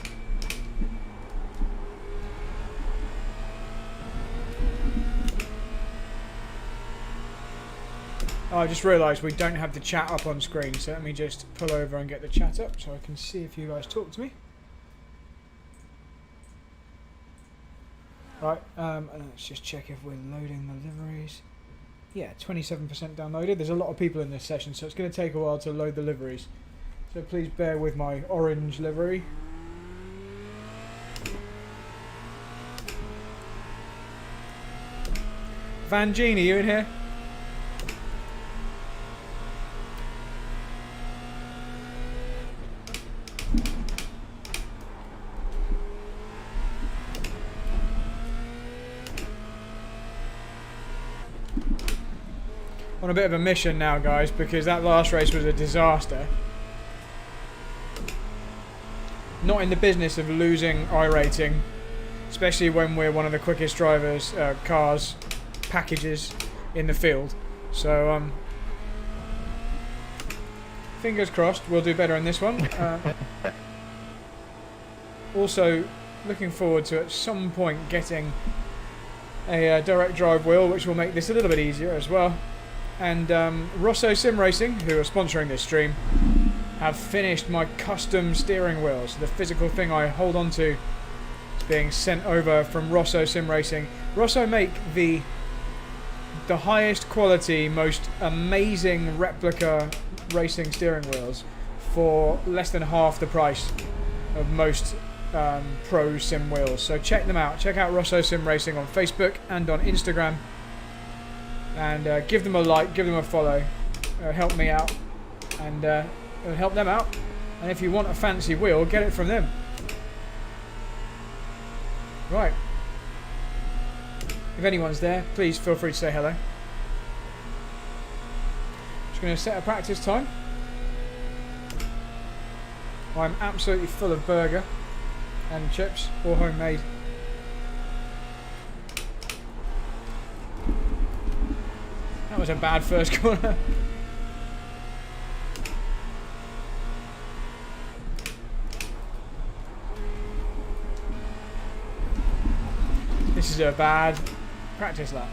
9.4. I just realised we don't have the chat up on screen, so let me just pull over and get the chat up so I can see if you guys talk to me. Right, let's just check if we're loading the liveries. Yeah, 27% downloaded. There's a lot of people in this session, so it's going to take a while to load the liveries. So please bear with my orange livery. Van Genie, you in here? On a bit of a mission now, guys, because that last race was a disaster. Not in the business of losing iRacing, especially when we're one of the quickest drivers, cars, packages in the field. So, fingers crossed, we'll do better in this one. Also, looking forward to at some point getting a direct drive wheel, which will make this a little bit easier as well. And Rosso Sim Racing, who are sponsoring this stream, have finished my custom steering wheel. So the physical thing I hold on to is being sent over from Rosso Sim Racing. Rosso make the highest quality, most amazing replica racing steering wheels for less than half the price of most pro sim wheels. So check them out. Check out Rosso Sim Racing on Facebook and on Instagram. And give them a like, give them a follow. Help me out. And it'll help them out. And if you want a fancy wheel, get it from them. Right. If anyone's there, please feel free to say hello. Just going to set a practice time. I'm absolutely full of burger and chips, all homemade. That was a bad first corner. This is a bad practice lap.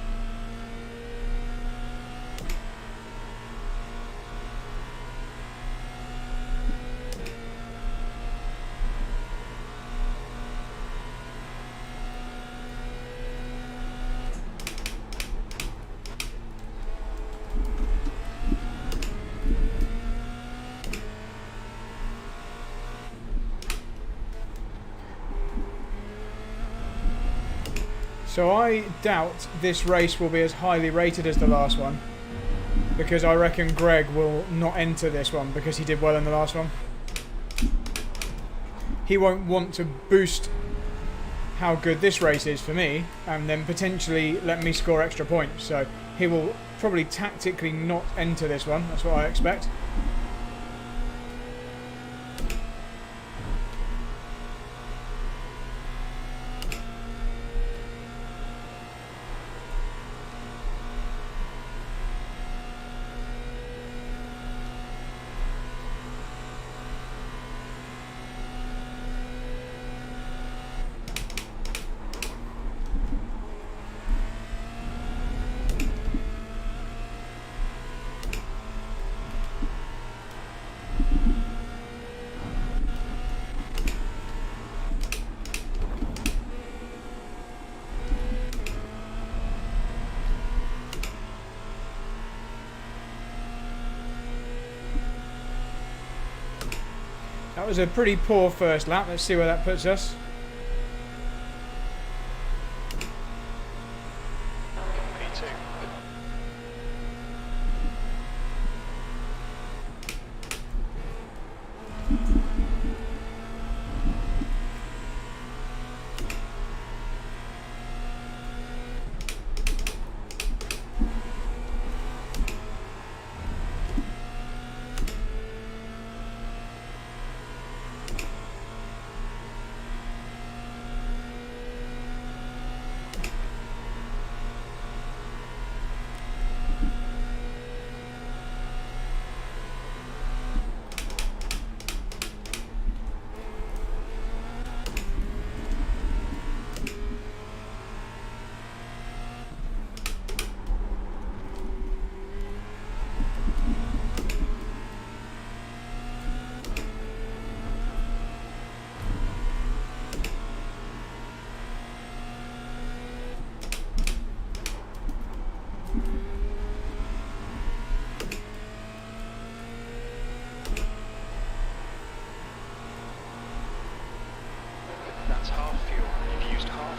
So I doubt this race will be as highly rated as the last one, because I reckon Greg will not enter this one because he did well in the last one. He won't want to boost how good this race is for me and then potentially let me score extra points. So he will probably tactically not enter this one. That's what I expect. That was a pretty poor first lap. Let's see where that puts us. P2.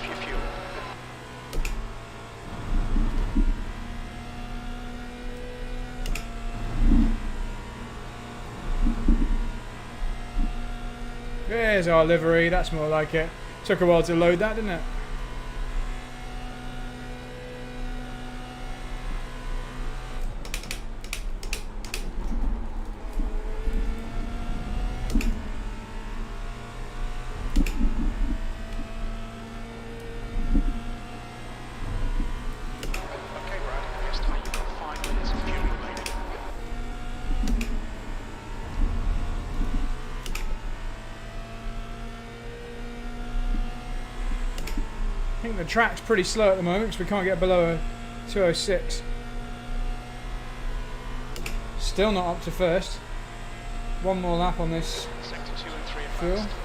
for your fuel. There's our livery, that's more like it. Took a while to load that, didn't it? Okay, Brad, this time you've got 5 minutes of fuel remaining. I think the track's pretty slow at the moment because we can't get below a 206. Still not up to first. One more lap on this Sector 2 and 3 are fuel. fast.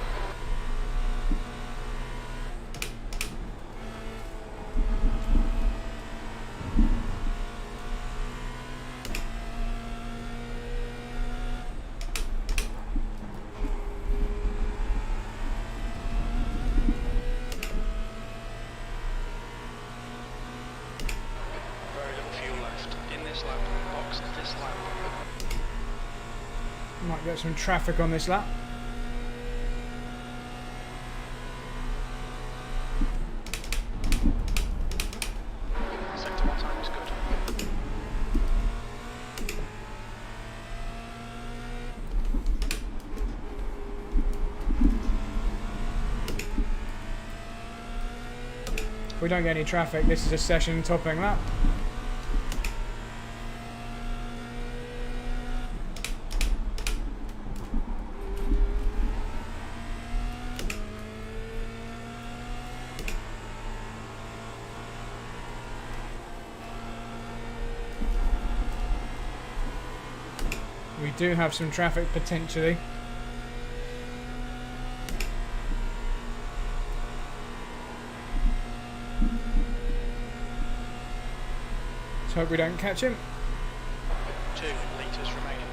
Very little fuel left. In this lap, box this lap. Might get some traffic on this lap. Sector 1 time is good. If we don't get any traffic, this is a session topping lap. We do have some traffic potentially. Let's hope we don't catch him. 2 litres remaining.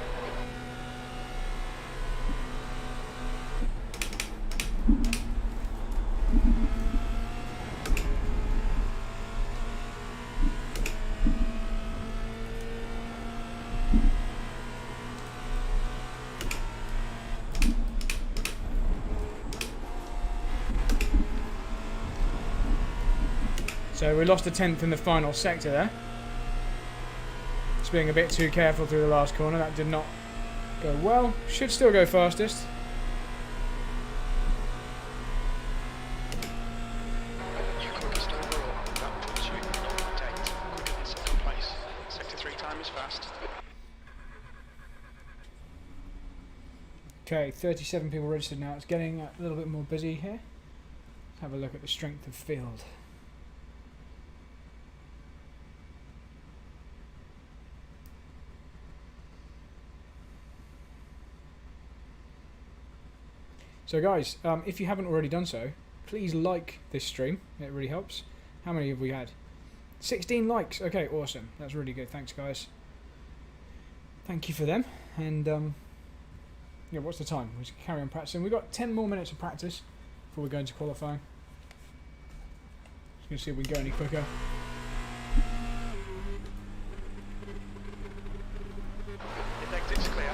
So we lost a tenth in the final sector there. Just being a bit too careful through the last corner. That did not go well. Should still go fastest. You quickest overall. That puts you in 0.8. Quicker than second place. Sector 3 time is fast. Okay, 37 people registered now. It's getting a little bit more busy here. Let's have a look at the strength of field. So guys, if you haven't already done so, please like this stream. It really helps. How many have we had? 16 likes. Okay, awesome. That's really good. Thanks, guys. Thank you for them. And yeah, what's the time? We should carry on practicing. We've got 10 more minutes of practice before we go into qualifying. Just going to see if we can go any quicker. If exit's clear.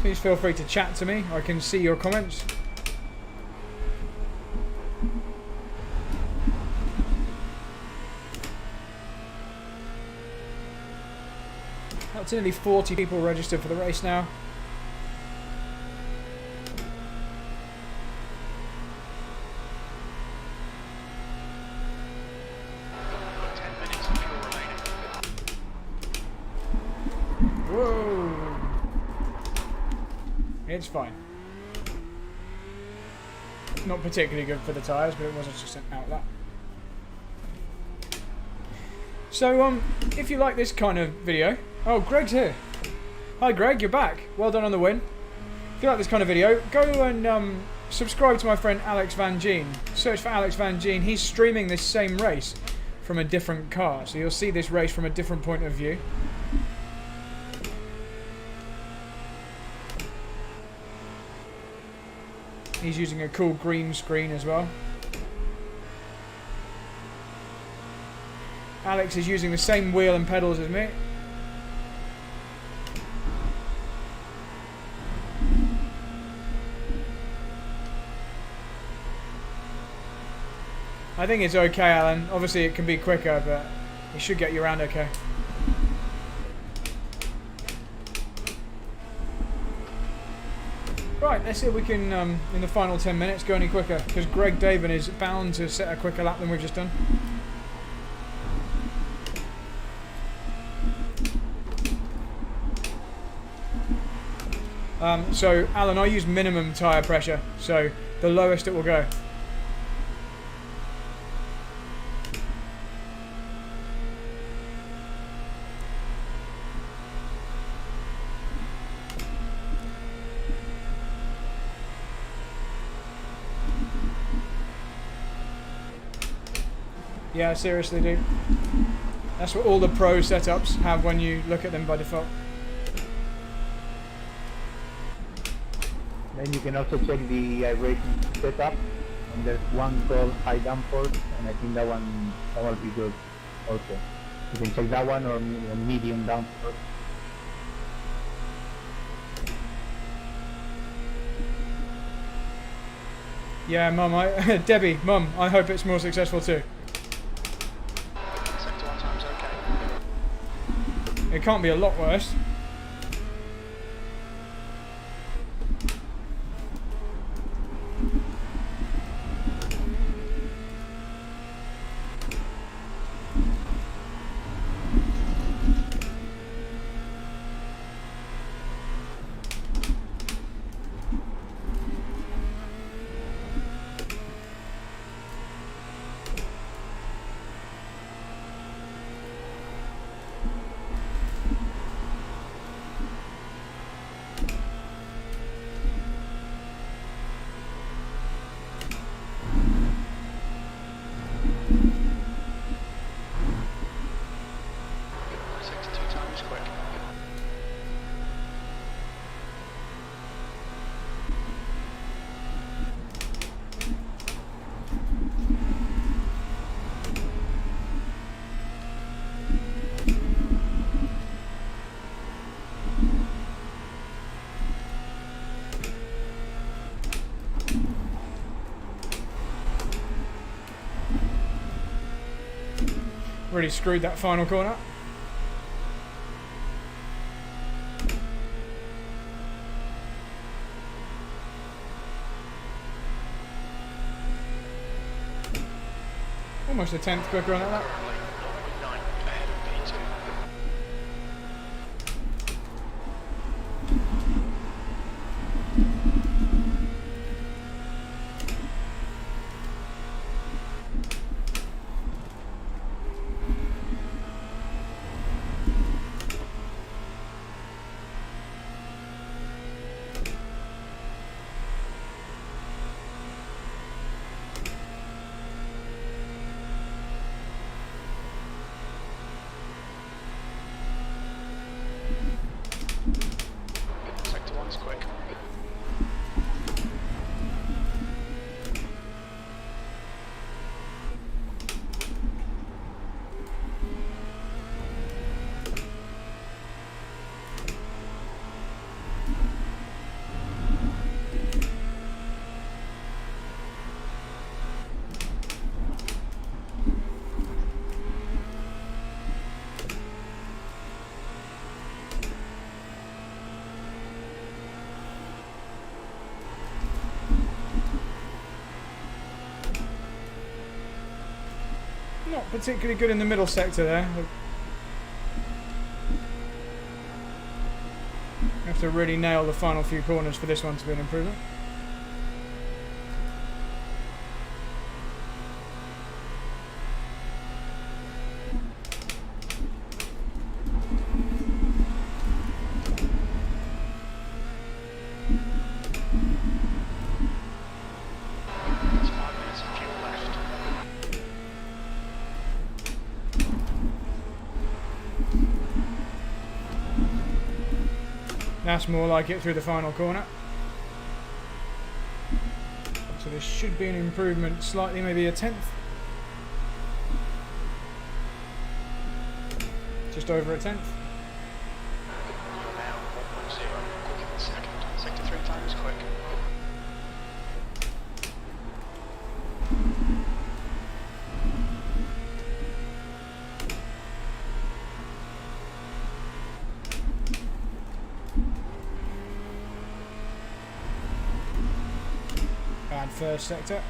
Please feel free to chat to me. I can see your comments. That's nearly 40 people registered for the race now. Got 10 minutes of fuel remaining. Whoa! It's fine. Not particularly good for the tyres, but it was just an outlet. So, if you like this kind of video... Oh, Greg's here. Hi, Greg, you're back. Well done on the win. If you like this kind of video, go and subscribe to my friend Alex Van Gien. Search for Alex Van Gien. He's streaming this same race from a different car. So you'll see this race from a different point of view. He's using a cool green screen as well. Alex is using the same wheel and pedals as me. I think it's okay, Alan. Obviously it can be quicker, but it should get you around okay. Right, let's see if we can, in the final 10 minutes, go any quicker, because Greg Daven is bound to set a quicker lap than we've just done. So, Alan, I use minimum tyre pressure, so the lowest it will go. Yeah, seriously, dude. That's what all the pro setups have when you look at them by default. Then you can also check the iRacing setup, and there's one called high downforce, and I think that will be good also. You can check that one or medium downforce. Yeah, Mum, Debbie, Mum, I hope it's more successful too. Sector 1 time's okay. It can't be a lot worse. Sector 2 time is quick. Really screwed that final corner. Almost a tenth quicker on that lap. Currently 0.9 ahead of P2. Sector 1's quick. Not particularly good in the middle sector there. You have to really nail the final few corners for this one to be an improvement. There's 5 minutes of fuel left. That's more like it through the final corner. So there should be an improvement slightly, maybe a tenth. Just over a tenth. You're now 1.0, quicker than second. Sector 3 times quick. Bad first sector.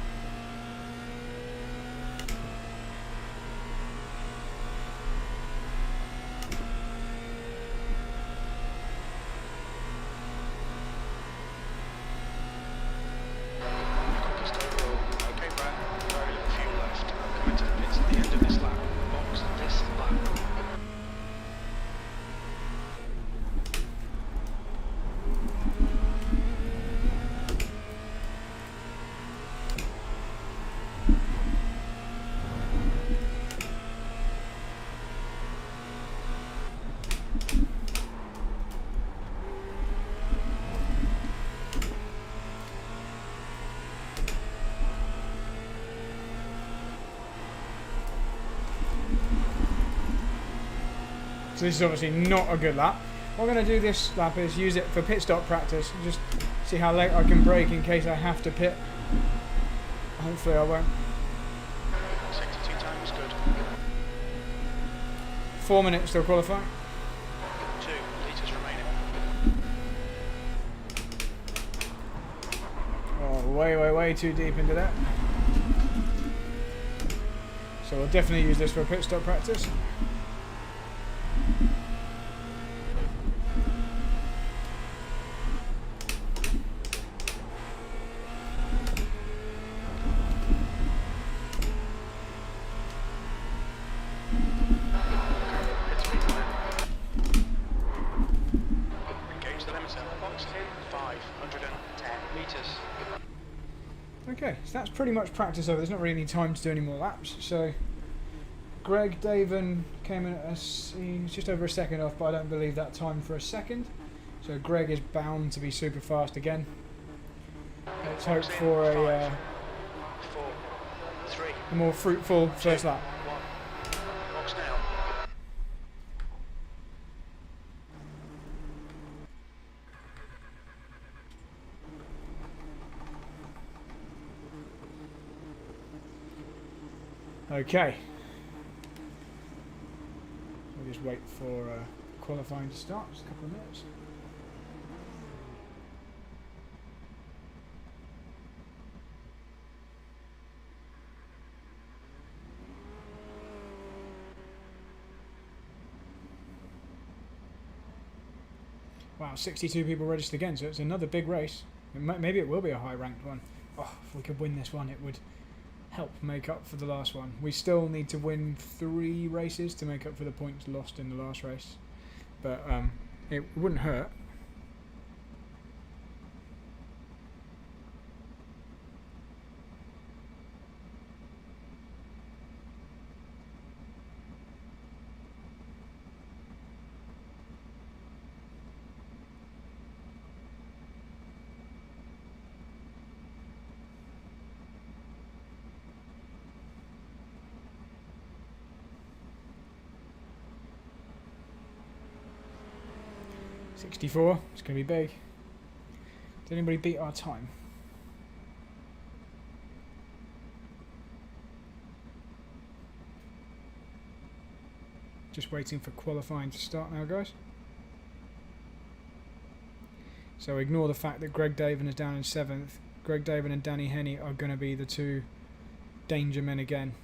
Quickest overall. Okay, Brad. Very little fuel left. Coming to the pits at the end of this lap. Box this lap. So this is obviously not a good lap. What I'm going to do this lap is use it for pit stop practice. Just see how late I can brake in case I have to pit. Hopefully I won't. Sector 2 time was good. 4 minutes till qualifying. 2 litres remaining. Oh, way too deep into that. So we'll definitely use this for pit stop practice. Engage the limiter. Box in 510 metres. Okay, so that's pretty much practice over. There's not really any time to do any more laps. So Greg Davin came in at he's just over a second off, but I don't believe that time for a second. So Greg is bound to be super fast again. Let's hope for a 4, 3, more fruitful first lap. 1. Box now. Okay. We'll just wait for qualifying to start, just a couple of minutes. Wow, 62 people registered again, so it's another big race. Maybe it will be a high ranked one. Oh, if we could win this one, it would help make up for the last one. We still need to win 3 races to make up for the points lost in the last race, but it wouldn't hurt. $64, it's going to be big. Did anybody beat our time? Just waiting for qualifying to start now, guys. So ignore the fact that Greg Davin is down in 7th. Greg Davin and Danny Henney are going to be the 2 danger men again.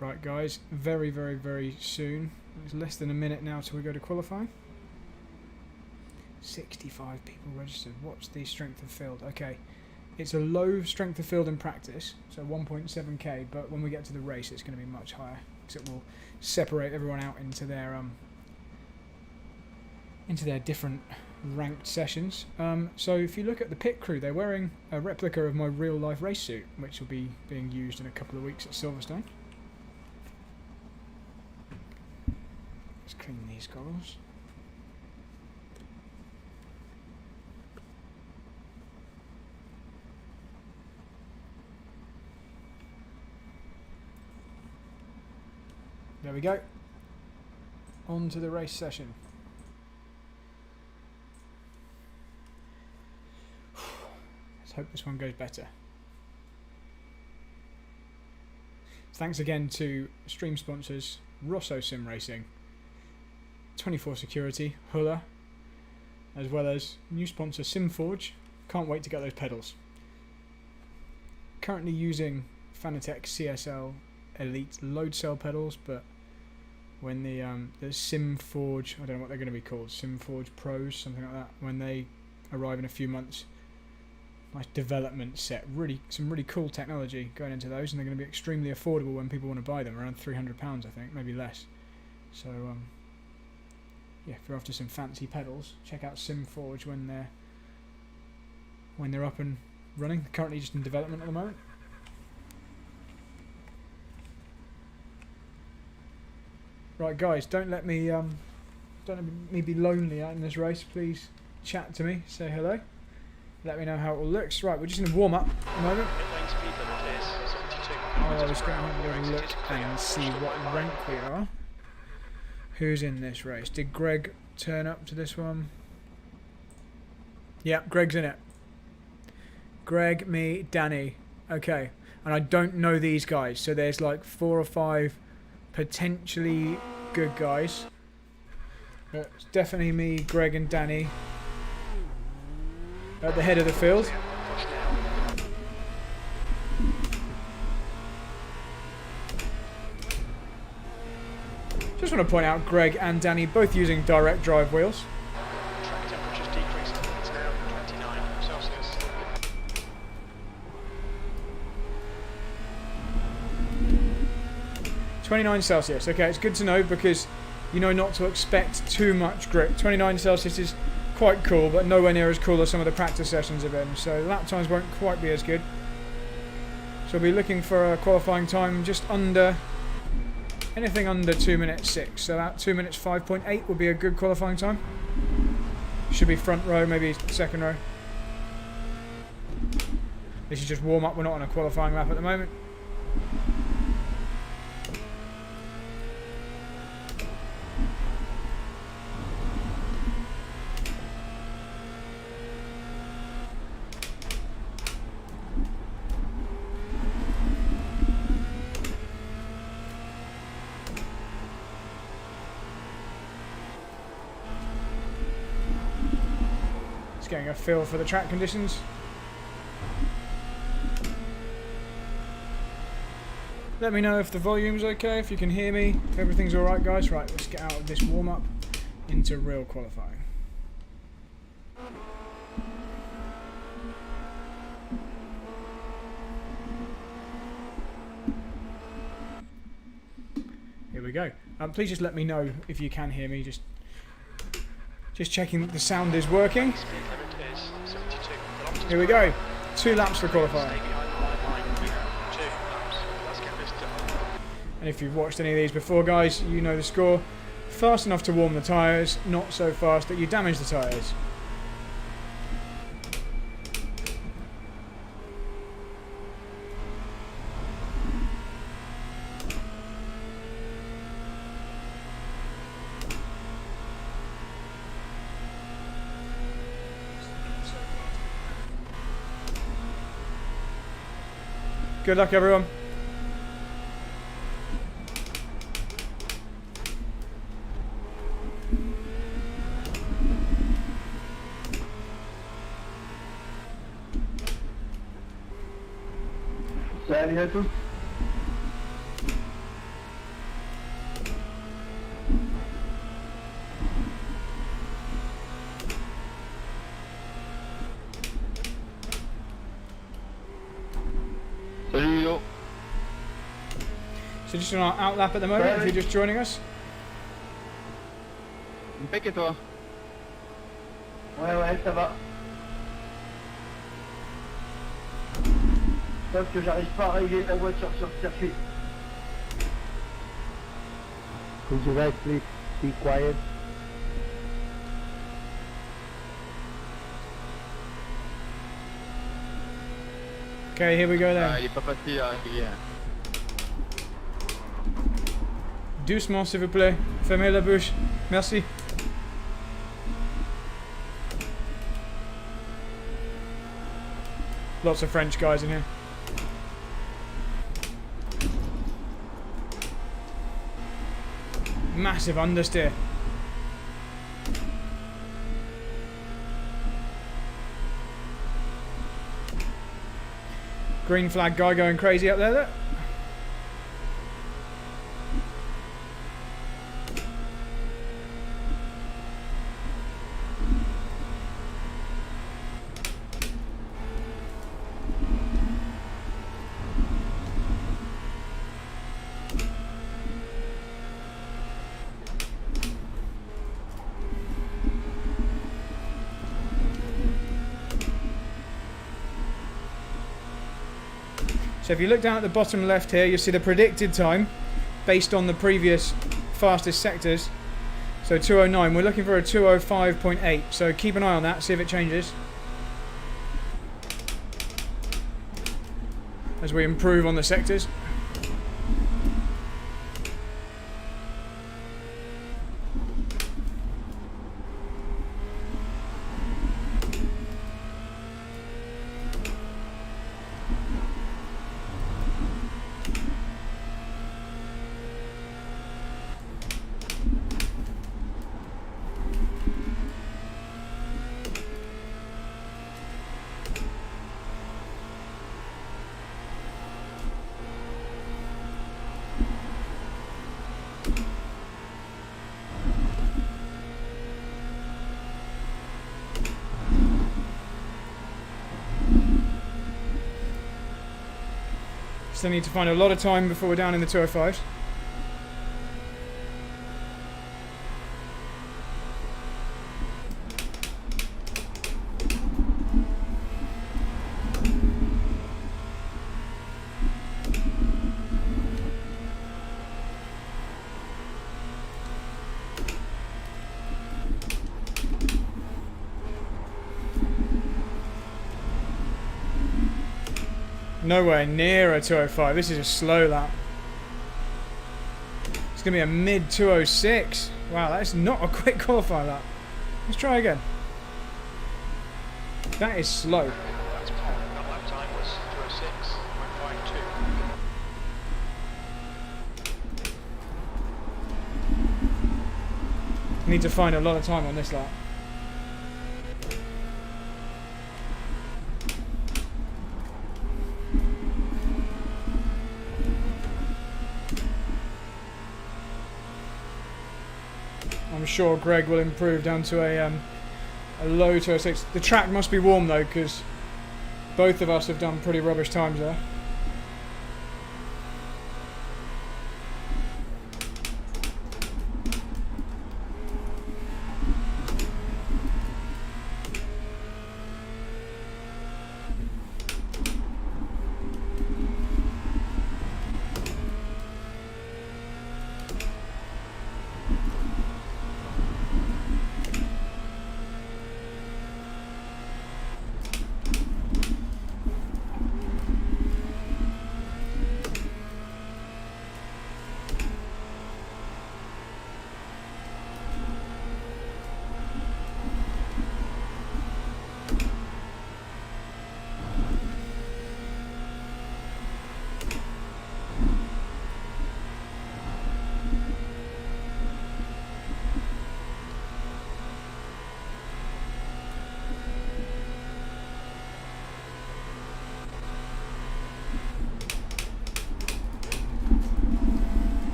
Right guys, very soon. It's less than a minute now till we go to qualifying. 65 people registered. What's the strength of field? Okay, it's a low strength of field in practice, so 1.7k, but when we get to the race it's going to be much higher, because it will separate everyone out into their different ranked sessions. So if you look at the pit crew, they're wearing a replica of my real life race suit, which will be being used in a couple of weeks at Silverstone. Let's clean these goggles. There we go. On to the race session. Let's hope this one goes better. Thanks again to stream sponsors Rosso Sim Racing, 24 Security, Huller, as well as new sponsor SimForge. Can't wait to get those pedals. Currently using Fanatec CSL Elite load cell pedals, but when the SimForge, I don't know what they're going to be called, SimForge Pros, something like that, when they arrive in a few months, nice development set, some really cool technology going into those, and they're going to be extremely affordable when people want to buy them, around £300 I think, maybe less. So yeah, if you're after some fancy pedals, check out SimForge when they're up and running. They're currently just in development at the moment. Right, guys, don't let me be lonely out in this race. Please chat to me, say hello, let me know how it all looks. Right, we're just in a warm up at the moment. I was going to have a little look and see what rank we are. Who's in this race? Did Greg turn up to this one? Yeah, Greg's in it. Greg, me, Danny. Okay, and I don't know these guys, so there's like 4 or 5 potentially good guys. But it's definitely me, Greg and Danny at the head of the field. Just want to point out Greg and Danny both using direct drive wheels. Track temperature's decreased. It's now 29 Celsius. Celsius. Okay, it's good to know because you know not to expect too much grip. 29 Celsius is quite cool, but nowhere near as cool as some of the practice sessions have been. So lap times won't quite be as good. So we'll be looking for a qualifying time just under, anything under 2 minutes 6. So about 2 minutes 5.8 would be a good qualifying time. Should be front row, maybe second row. This is just warm up. We're not on a qualifying lap at the moment. Getting a feel for the track conditions. Let me know if the volume's okay, if you can hear me, if everything's alright guys. Right, let's get out of this warm-up into real qualifying. Here we go. Please just let me know if you can hear me, just checking that the sound is working. Speed limit is 72 kilometers. Here we go. 2 laps for qualifying. Stay behind the line. 2 laps. Let's get this done. And if you've watched any of these before, guys, you know the score. Fast enough to warm the tyres, not so fast that you damage the tyres. Good luck, everyone. Salut. So just on our outlap at the moment, if you're just joining us. Impec et toi? Ouais, ça va. Sauf que j'arrive pas à régler la voiture sur le circuit. Could you guys please be quiet? Okay, here we go then. Il est pas facile à régler. Doucement, s'il vous plaît. Fermez la bouche. Merci. Lots of French guys in here. Massive understeer. Green flag guy going crazy up there. Look. So if you look down at the bottom left here, you'll see the predicted time based on the previous fastest sectors. So 209, we're looking for a 205.8, so keep an eye on that, see if it changes as we improve on the sectors. Still need to find a lot of time before we're down in the 205s. Nowhere near a 205. This is a slow lap. It's going to be a mid 206. Wow, that's not a quick qualifying lap. Let's try again. That is slow. That's par. That lap time was 206.52. Need to find a lot of time on this lap. I'm sure Greg will improve down to a low 206. The track must be warm though, because both of us have done pretty rubbish times there.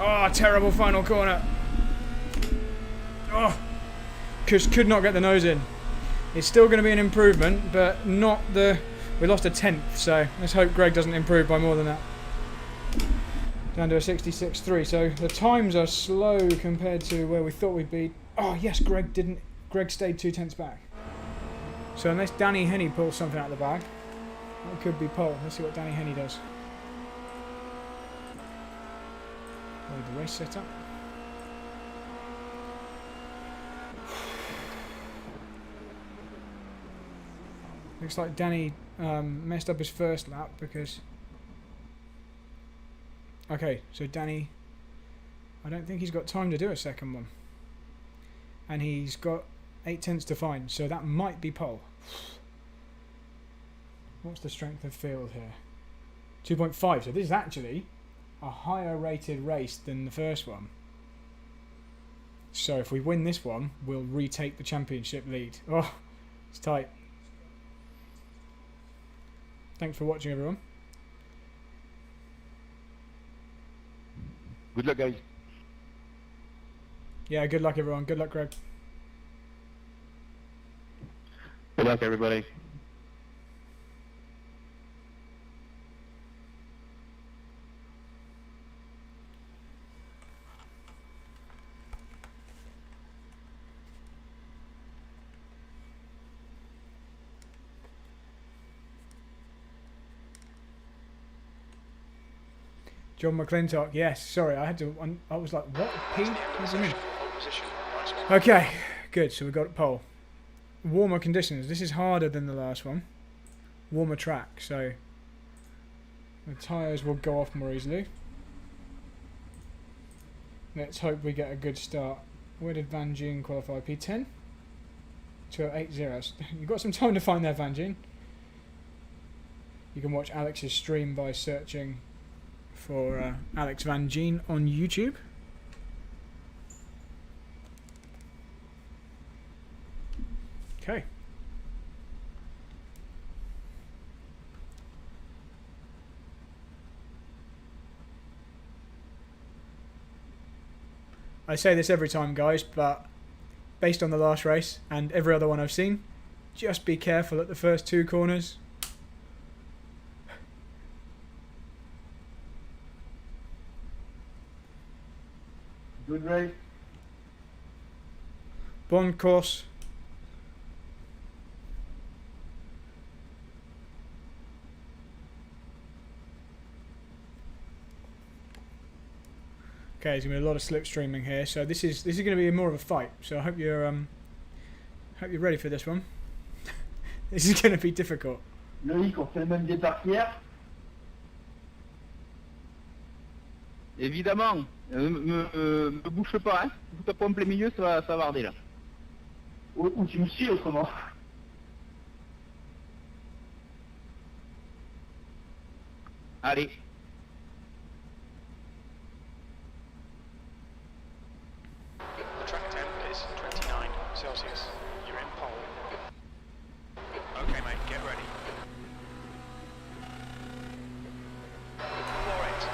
Oh, terrible final corner. Oh, could not get the nose in. It's still going to be an improvement, but not the... We lost a 10th, so let's hope Greg doesn't improve by more than that. Down to a 66.3, so the times are slow compared to where we thought we'd be. Oh yes, Greg stayed 2/10 back. So unless Danny Henney pulls something out of the bag, that could be pole. Let's see what Danny Henney does. The race setup. Looks like Danny messed up his first lap because... Okay, so Danny... I don't think he's got time to do a second one. And he's got 8/10 to find, so that might be pole. What's the strength of field here? 2.5, so this is actually a higher rated race than the first one. So if we win this one, we'll retake the championship lead. Oh, it's tight. Thanks for watching, everyone. Good luck, guys. Yeah, good luck, everyone. Good luck, Greg. Good luck, everybody. John McClintock, yes. Sorry, I had to. I was like, what? P? What does he mean? Okay, good. So we got it pole. Warmer conditions. This is harder than the last one. Warmer track, so the tyres will go off more easily. Let's hope we get a good start. Where did Van Gien qualify? P10? 2:08.0. You've got some time to find there, Van Gien. You can watch Alex's stream by searching for Alex Van Gien on YouTube. Okay. I say this every time, guys, but based on the last race and every other one I've seen, just be careful at the first two corners. Good race. Bon course. Okay, there's gonna be a lot of slipstreaming here, so this is gonna be more of a fight. So I hope you're ready for this one. This is gonna be difficult. Loïc, on fait le même départ qu'hier. Évidemment, me bouche pas, hein. Si tu tapes en plein milieu, ça va arder là. Ou tu me suis autrement. Allez. The track temp is 29 Celsius. You're in pole. Okay, mate, get ready. Floor it.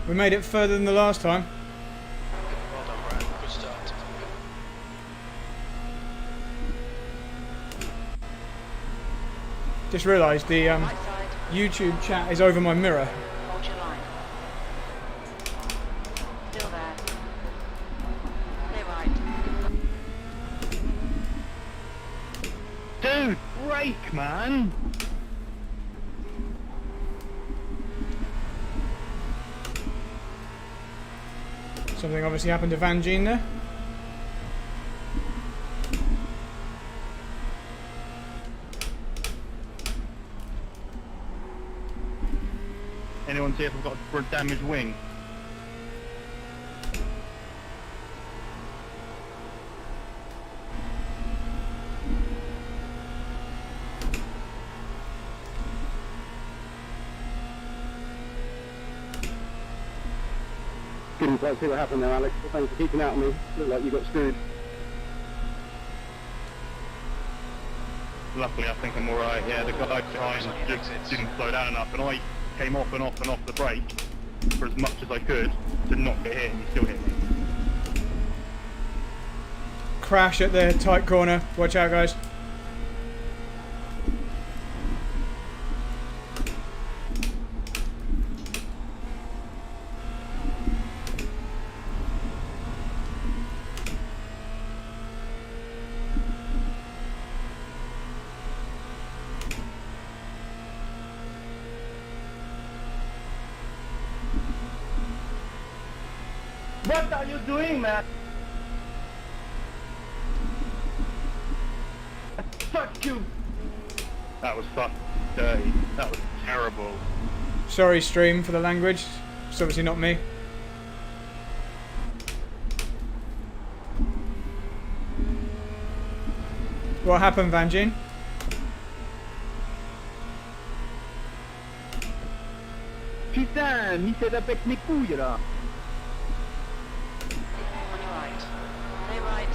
We made it further than the last time. Well done, Brad. Good start. Just realised the Right side. YouTube chat is over my mirror. Hold your line. Still there. Clear right. Dude, break, man. Something obviously happened to Van Gien there. Anyone see if I've got a damaged wing? Couldn't quite see what happened there, Alex. But thanks for keeping out on me. Looked like you got screwed. Luckily, I think I'm alright. Yeah, the guy behind just didn't slow down enough, and I came off and off and off the brake for as much as I could to not get hit, and he still hit me. Crash at the tight corner. Watch out, guys. What are you doing, man? Fuck you! That was fucking dirty. That was terrible. Sorry, stream, for the language. It's obviously not me. What happened, Van Gien? Putain, mi s'est tapé avec mes couilles là! On your right. Stay right.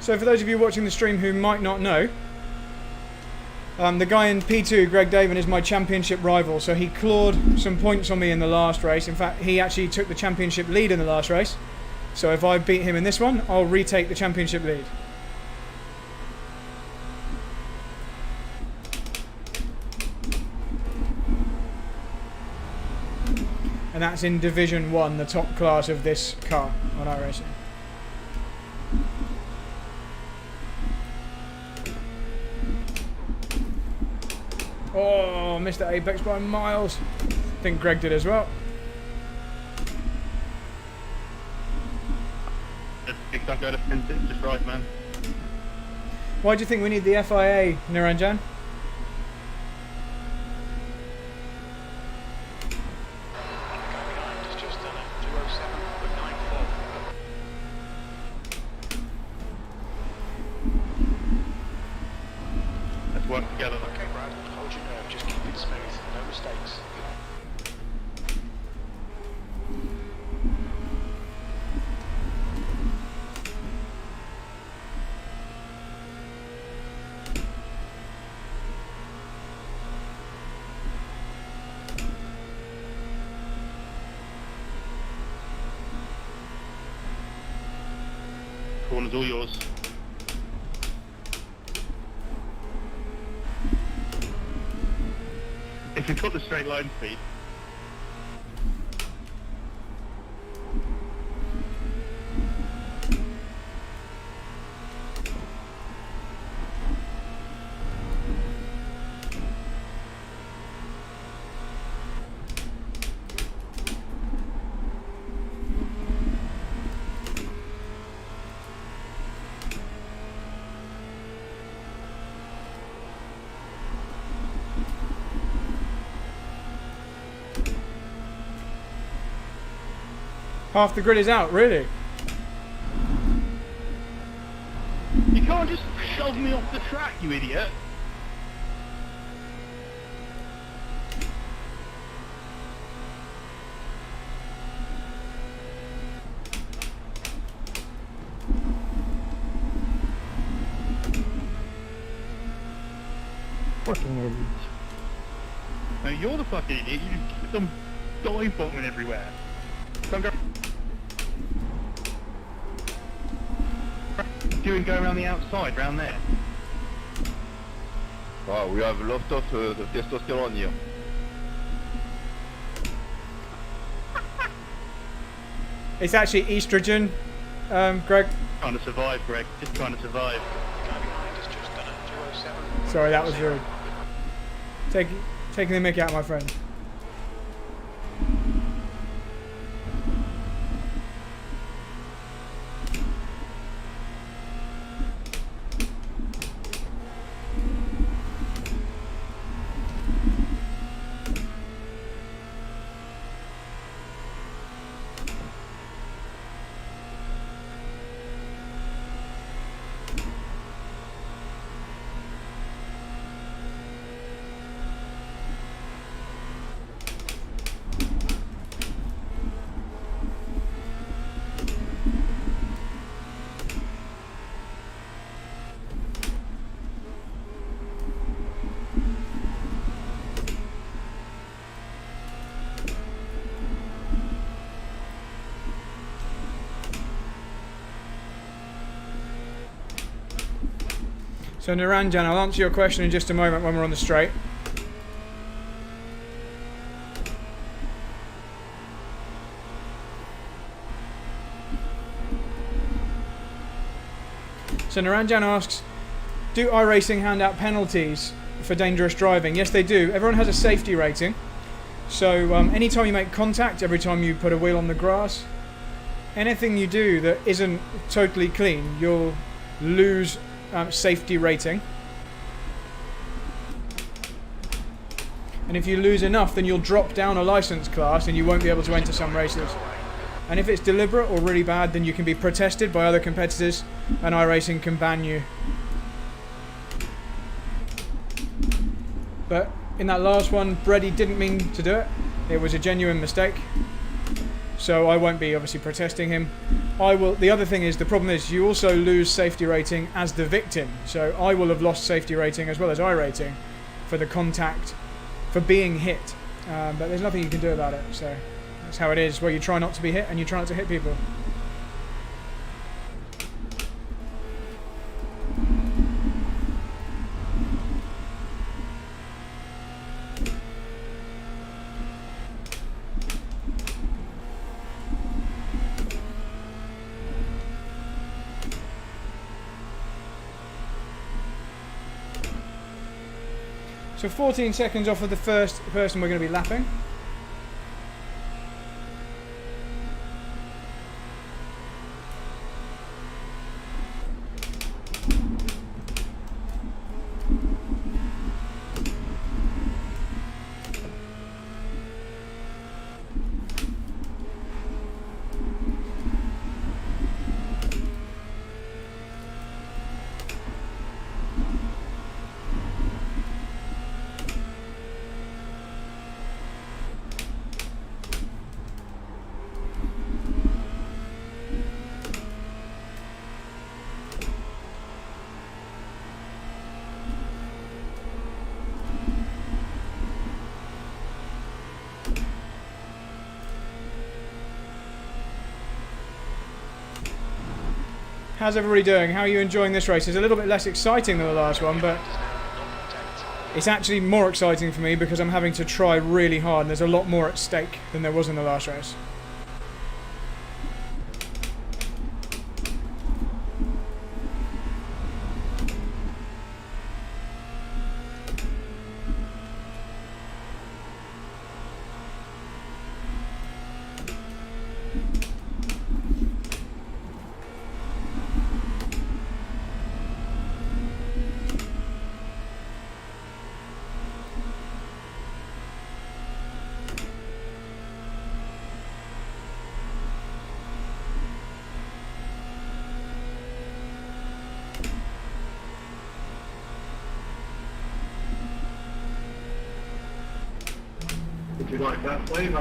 So for those of you watching the stream who might not know, the guy in P2, Greg Davin, is my championship rival, so he clawed some points on me in the last race. In fact, he actually took the championship lead in the last race. So if I beat him in this one, I'll retake the championship lead. And that's in Division 1, the top class of this car on iRacing. Oh, missed that apex by miles. I think Greg did as well. Don't go to Penalties, just right, man. Why do you think we need the FIA, Niranjan? Behind has just done a 207.94. Let's work together. Okay, Brad, hold your nerve, just keep it smooth, no mistakes. Corner's all yours. If you've got the straight line speed, Half the grid is out, really? you can't just shove me off the track, you idiot. Fucking idiot. No, you're the fucking idiot. You just keep them dive bombing everywhere. Don't go. Doing go around the outside, round there. Wow, we have a lot of testosterone here. It's actually estrogen, Greg. trying to survive, Greg. Just trying to survive. The guy behind has just done a 207. Sorry, that was rude. Taking the mick out, my friend. So Naranjan, I'll answer your question in just a moment when we're on the straight. So Naranjan asks, do iRacing hand out penalties for dangerous driving? Yes, they do. Everyone has a safety rating. So anytime you make contact, every time you put a wheel on the grass, anything you do that isn't totally clean, you'll lose safety rating. And if you lose enough, then you'll drop down a license class and you won't be able to enter some races. And if it's deliberate or really bad, then you can be protested by other competitors and iRacing can ban you. But in that last one, Brady didn't mean to do it. It was a genuine mistake. So I won't be obviously protesting him. I will. The other thing is, the problem is you also lose safety rating as the victim. So I will have lost safety rating as well as iRating for the contact, for being hit. But there's nothing you can do about it. So that's how it is, where you try not to be hit and you try not to hit people. So 14 seconds off of the first person we're going to be lapping. How's everybody doing? How are you enjoying this race? It's a little bit less exciting than the last one, but it's actually more exciting for me because I'm having to try really hard and there's a lot more at stake than there was in the last race. Would you like that flame,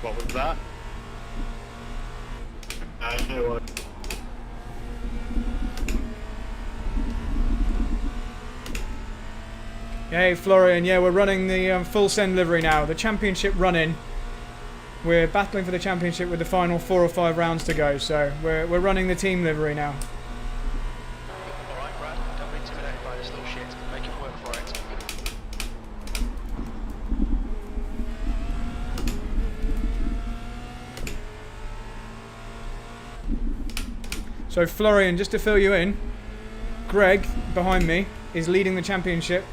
What was that? No. Hey Florian, yeah, we're running the full send livery now. The championship run-in. We're battling for the championship with the final 4 or 5 rounds to go, so we're running the team livery now. Alright, Brad, don't be intimidated by this little shit. Make it work for it. So Florian, just to fill you in, Greg, behind me, is leading the championship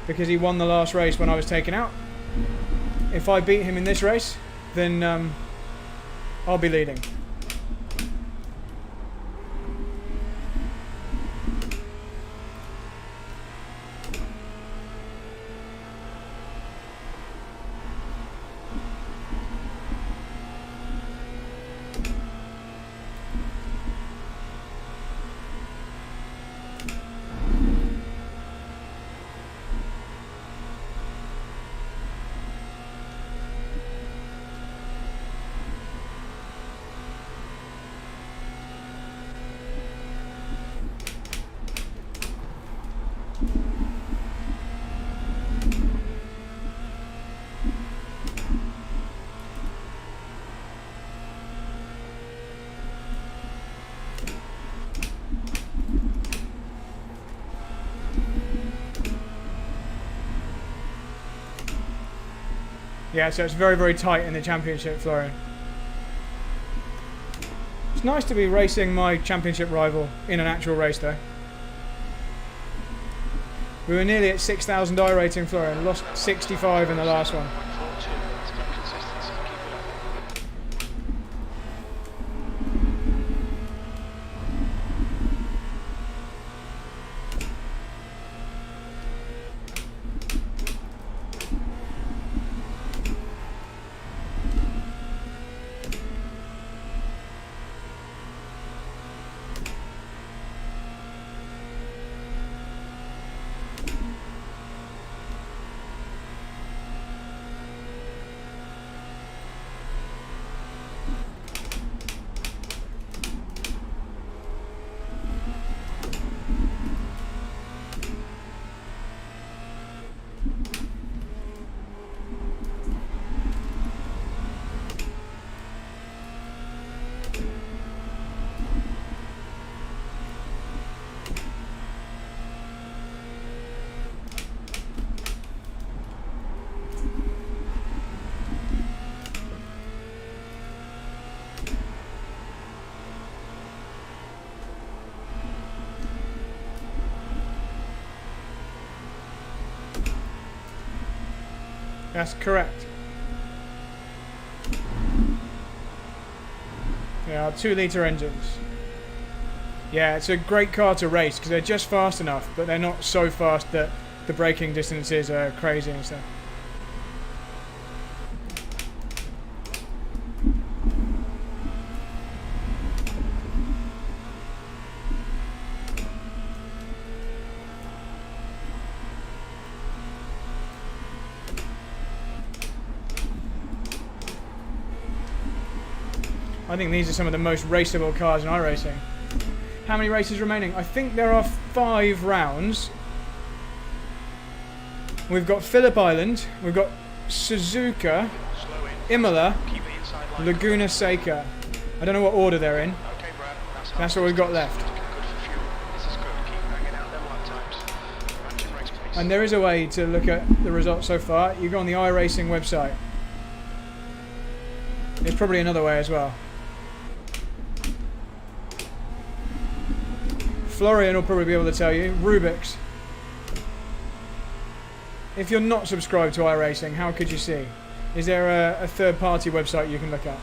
because he won the last race when I was taken out. If I beat him in this race, then I'll be leading. Yeah, so it's very, very tight in the championship, Florian. It's nice to be racing my championship rival in an actual race, though. We were nearly at 6,000 iRating, Florian. Lost 65 in the last one. 42. That's good consistency. Keep it up. That's correct. Yeah, 2-litre engines. Yeah, it's a great car to race because they're just fast enough, but they're not so fast that the braking distances are crazy and stuff. I think these are some of the most raceable cars in iRacing. How many races remaining? I think there are 5 rounds. We've got Phillip Island, we've got Suzuka, Slow in. Imola, Keep the inside line. Laguna Seca. I don't know what order they're in. Okay, Brad. That's what we've got left. Good for fuel. This is good. Keep banging out them lap times. Matching race pace. And there is a way to look at the results so far. You go on the iRacing website. There's probably another way as well. Florian will probably be able to tell you. Rubik's. If you're not subscribed to iRacing, how could you see? Is there a third-party website you can look at?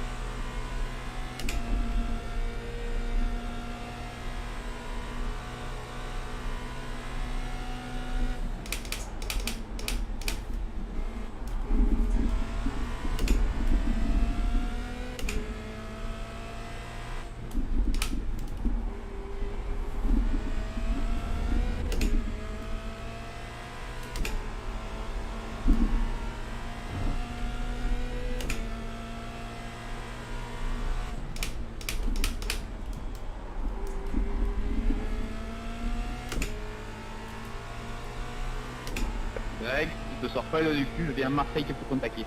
Greg, tu te sors pas le du cul, je viens à Marseille pour contacter.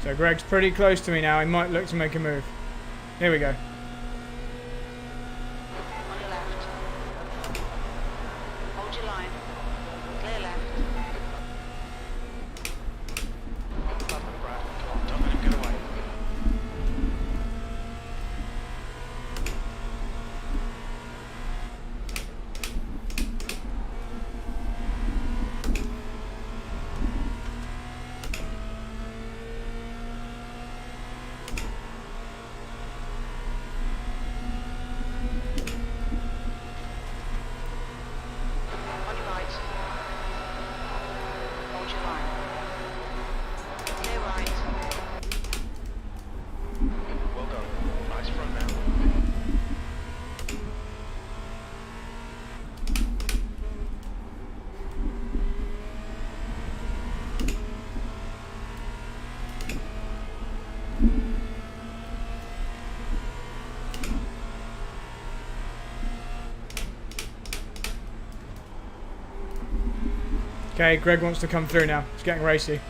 So Greg's pretty close to me now. He might look to make a move. Here we go. On your left. Hold your line. Clear left. Lovely, Brad. Come on, don't let him get away. On your right. Hold your line. Clear right. Well done. Nice front now. Okay, Greg wants to come through now. It's getting racy.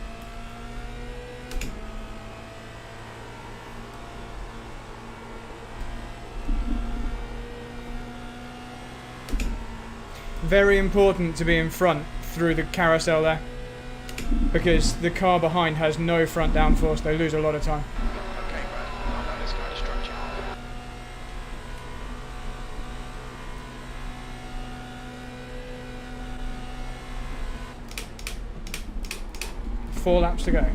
Very important to be in front through the carousel there, because the car behind has no front downforce. They lose a lot of time. Okay, Brad. I'll let this guy distract you. 4 laps to go.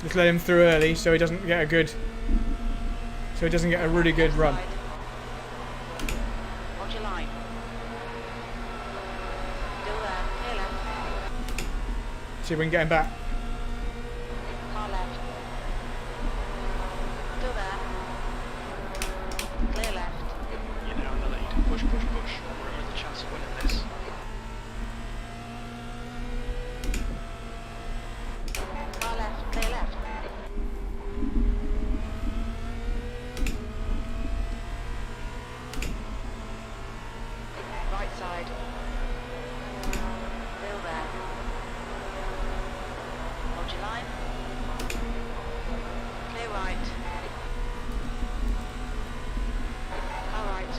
Just let him through early so he doesn't get a really good run. Side. Hold your line. Still there. Clear left. See if we can get him back. Car left. Still there. Clear left. You're now in the lead. Push, push, push. Remember the chance of winning this. Car left. Clear left. Right side. Still there. Hold your line. Clear right. Car right.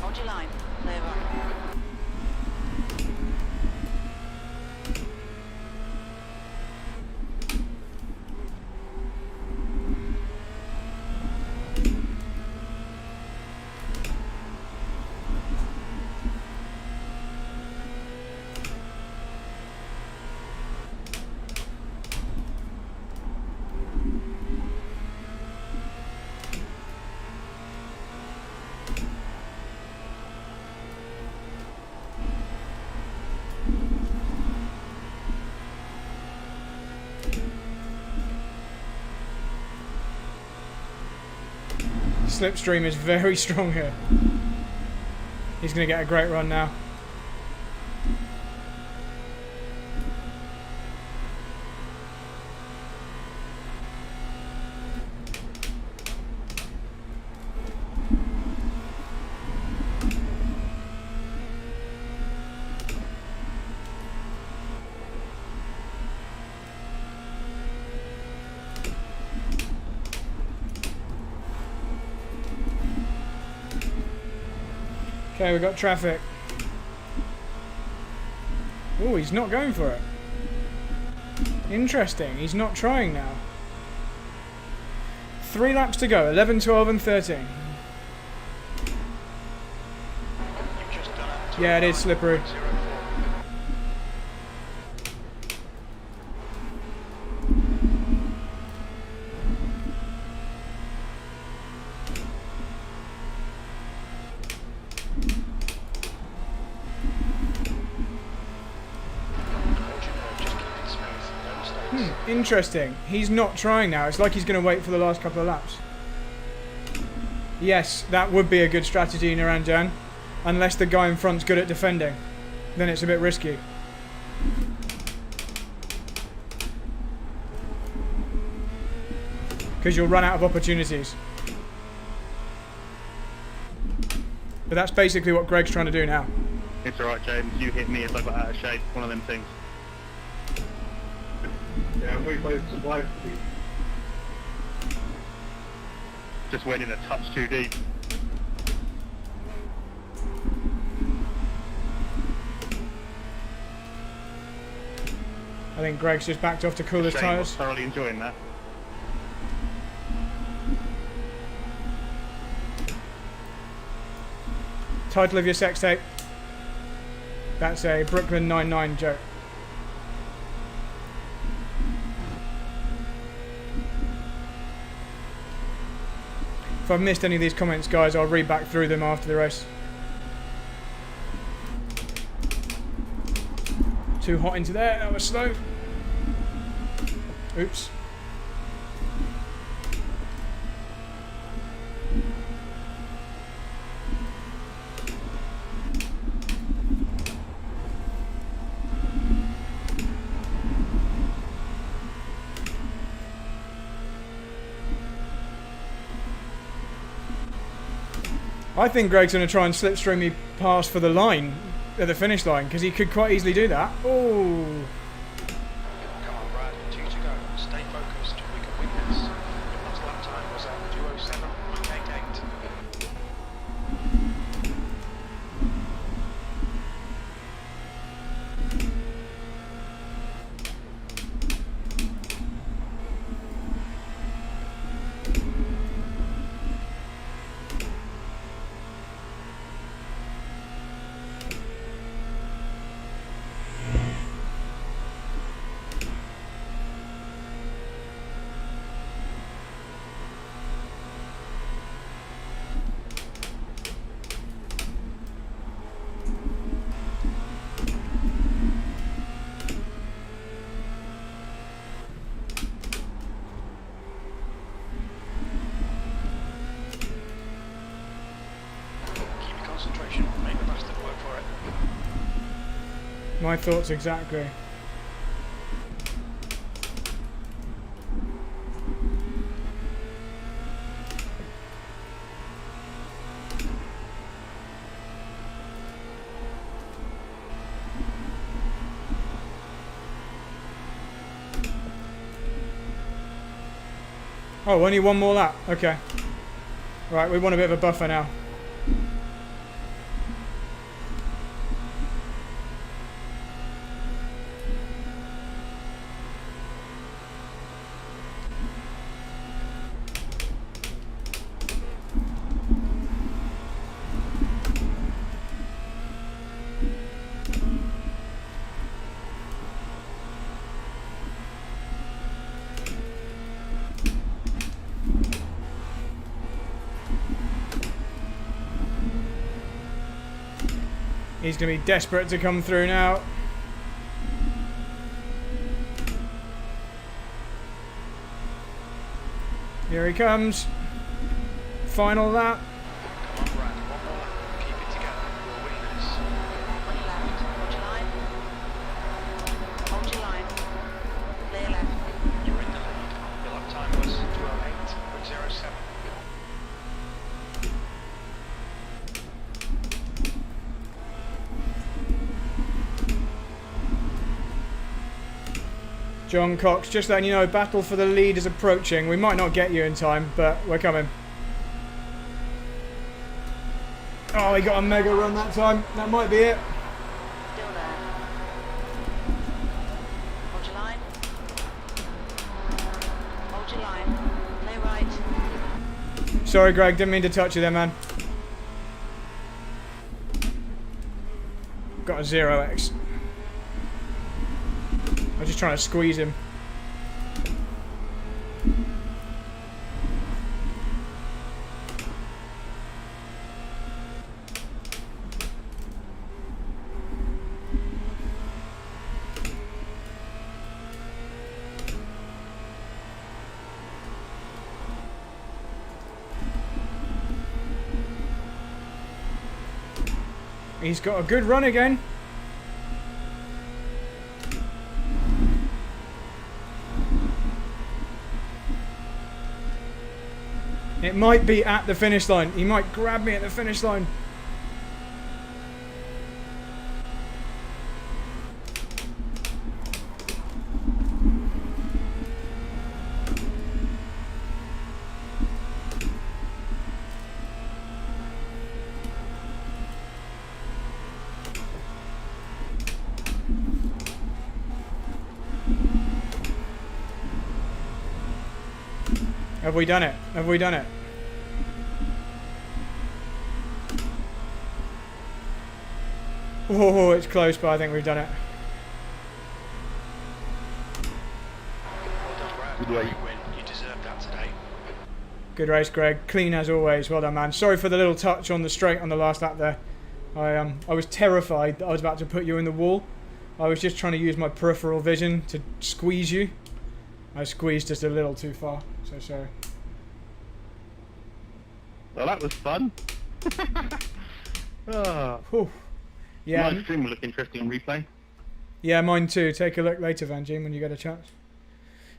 Hold your line. Clear right. Slipstream is very strong here. He's going to get a great run now. Okay, we've got traffic. Oh, he's not going for it. Interesting, he's not trying now. 3 laps to go, 11, 12 and 13. You've just done it. Yeah, it is slippery. 0-4. Interesting. He's not trying now. It's like he's going to wait for the last couple of laps. Yes, that would be a good strategy, Naranjan. Unless the guy in front's good at defending. Then it's a bit risky. because you'll run out of opportunities. But that's basically what Greg's trying to do now. It's alright, James. You hit me as I got out of shape. One of them things. Yeah, we both survived. Just went in a touch too deep. I think Greg's just backed off to cool his Shame, I was tyres. thoroughly enjoying that. Title of your sex tape. That's a Brooklyn Nine-Nine joke. If I've missed any of these comments, guys, I'll read back through them after the race. Too hot into there, that was slow. Oops. I think Greg's going to try and slipstream me past for the line, at the finish line, because he could quite easily do that. Oh. Come on, Brad. 2 to go. Stay focused. We can win this. Your last lap time was at 2:07.88. Keep your concentration. Make the bastard work for it. My thoughts exactly. Oh, only one more lap. Okay. Right, we want a bit of a buffer now. He's going to be desperate to come through now. Here he comes. Final lap. Come on, Brad. One more lap. Keep it together. We'll win this. On your left. Hold your line. Hold your line. Clear left. You're in the lead. Your lap time was 2:08.07. John Cox, just letting you know, battle for the lead is approaching. We might not get you in time, but we're coming. Oh, he got a mega run that time. That might be it. Still there. Hold your line. Hold your line. Clear right. Sorry, Greg, didn't mean to touch you there, man. Got a 0x. I'm just trying to squeeze him. He's got a good run again. It might be at the finish line. He might grab me at the finish line. Have we done it? Have we done it? Oh, it's close, but I think we've done it. Well done, Brad. Good Great race. win. You deserved that today. Good race, Greg. Clean as always. Well done, man. Sorry for the little touch on the straight on the last lap there. I was terrified that I was about to put you in the wall. I was just trying to use my peripheral vision to squeeze you. I squeezed just a little too far, so sorry. Well, that was fun. Oh, Whew. Yeah, my stream will look interesting on replay. yeah, mine too. Take a look later, Van Gene, when you get a chance.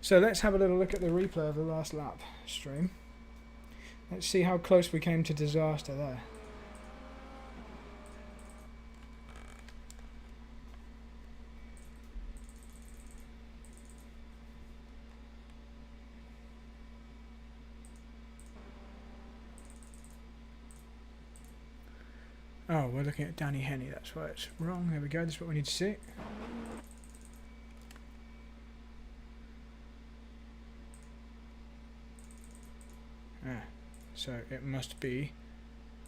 So let's have a little look at the replay of the last lap stream. Let's see how close we came to disaster there. Oh, we're looking at Danny Henney, that's why it's wrong. There we go, that's what we need to see. Ah, so it must be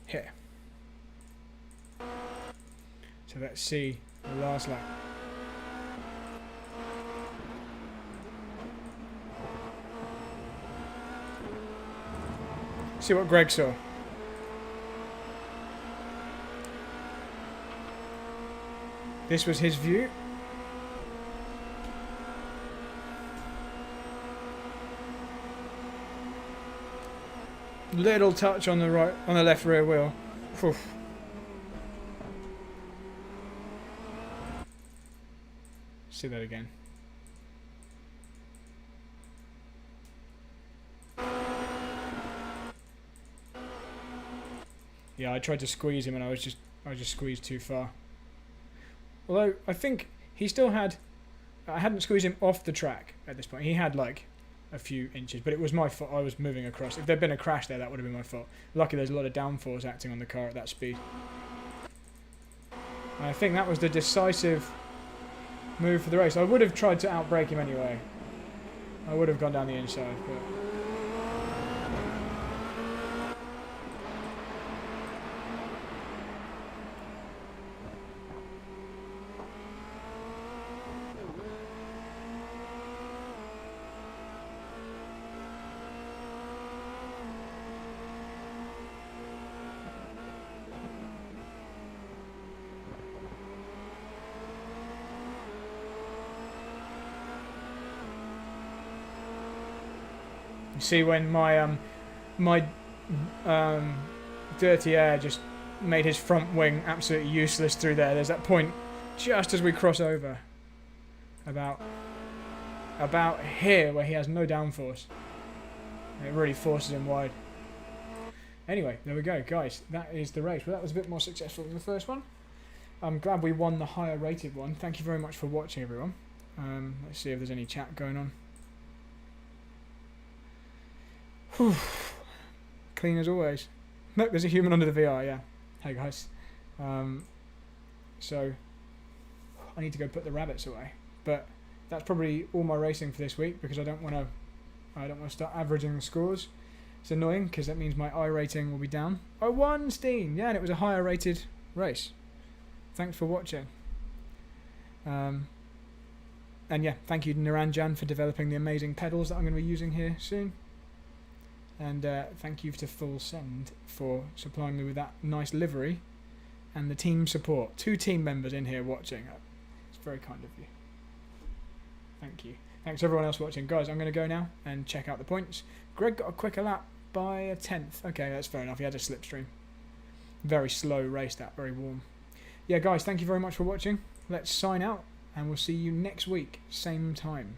here. So let's see the last lap. See what Greg saw. This was his view. Little touch on the right, on the left rear wheel. Phew. See that again. Yeah, I tried to squeeze him and I just squeezed too far. Although, I think he still had... I hadn't squeezed him off the track at this point. He had, like, a few inches, but it was my fault. I was moving across. If there'd been a crash there, that would have been my fault. Lucky there's a lot of downforce acting on the car at that speed. And I think that was the decisive move for the race. I would have tried to outbrake him anyway. I would have gone down the inside, but... You see when my dirty air just made his front wing absolutely useless through there. There's that point just as we cross over, about here where he has no downforce. It really forces him wide. Anyway, there we go, guys. That is the race. Well, that was a bit more successful than the first one. I'm glad we won the higher rated one. Thank you very much for watching, everyone. Let's see if there's any chat going on. Whew. Clean as always. Look, there's a human under the VR, yeah. Hey guys. So I need to go put the rabbits away. But that's probably all my racing for this week because I don't want to start averaging the scores. It's annoying because that means my iRating will be down. I won Steam, yeah, and it was a higher rated race. Thanks for watching. And yeah, thank you Naranjan for developing the amazing pedals that I'm going to be using here soon. And thank you to Full Send for supplying me with that nice livery and the team support. 2 team members in here watching. It's very kind of you. Thank you. Thanks everyone else watching. Guys, I'm going to go now and check out the points. Greg got a quicker lap by a 10th. Okay, that's fair enough. He had a slipstream. Very slow race that, very warm. Yeah, guys, thank you very much for watching. Let's sign out and we'll see you next week, same time.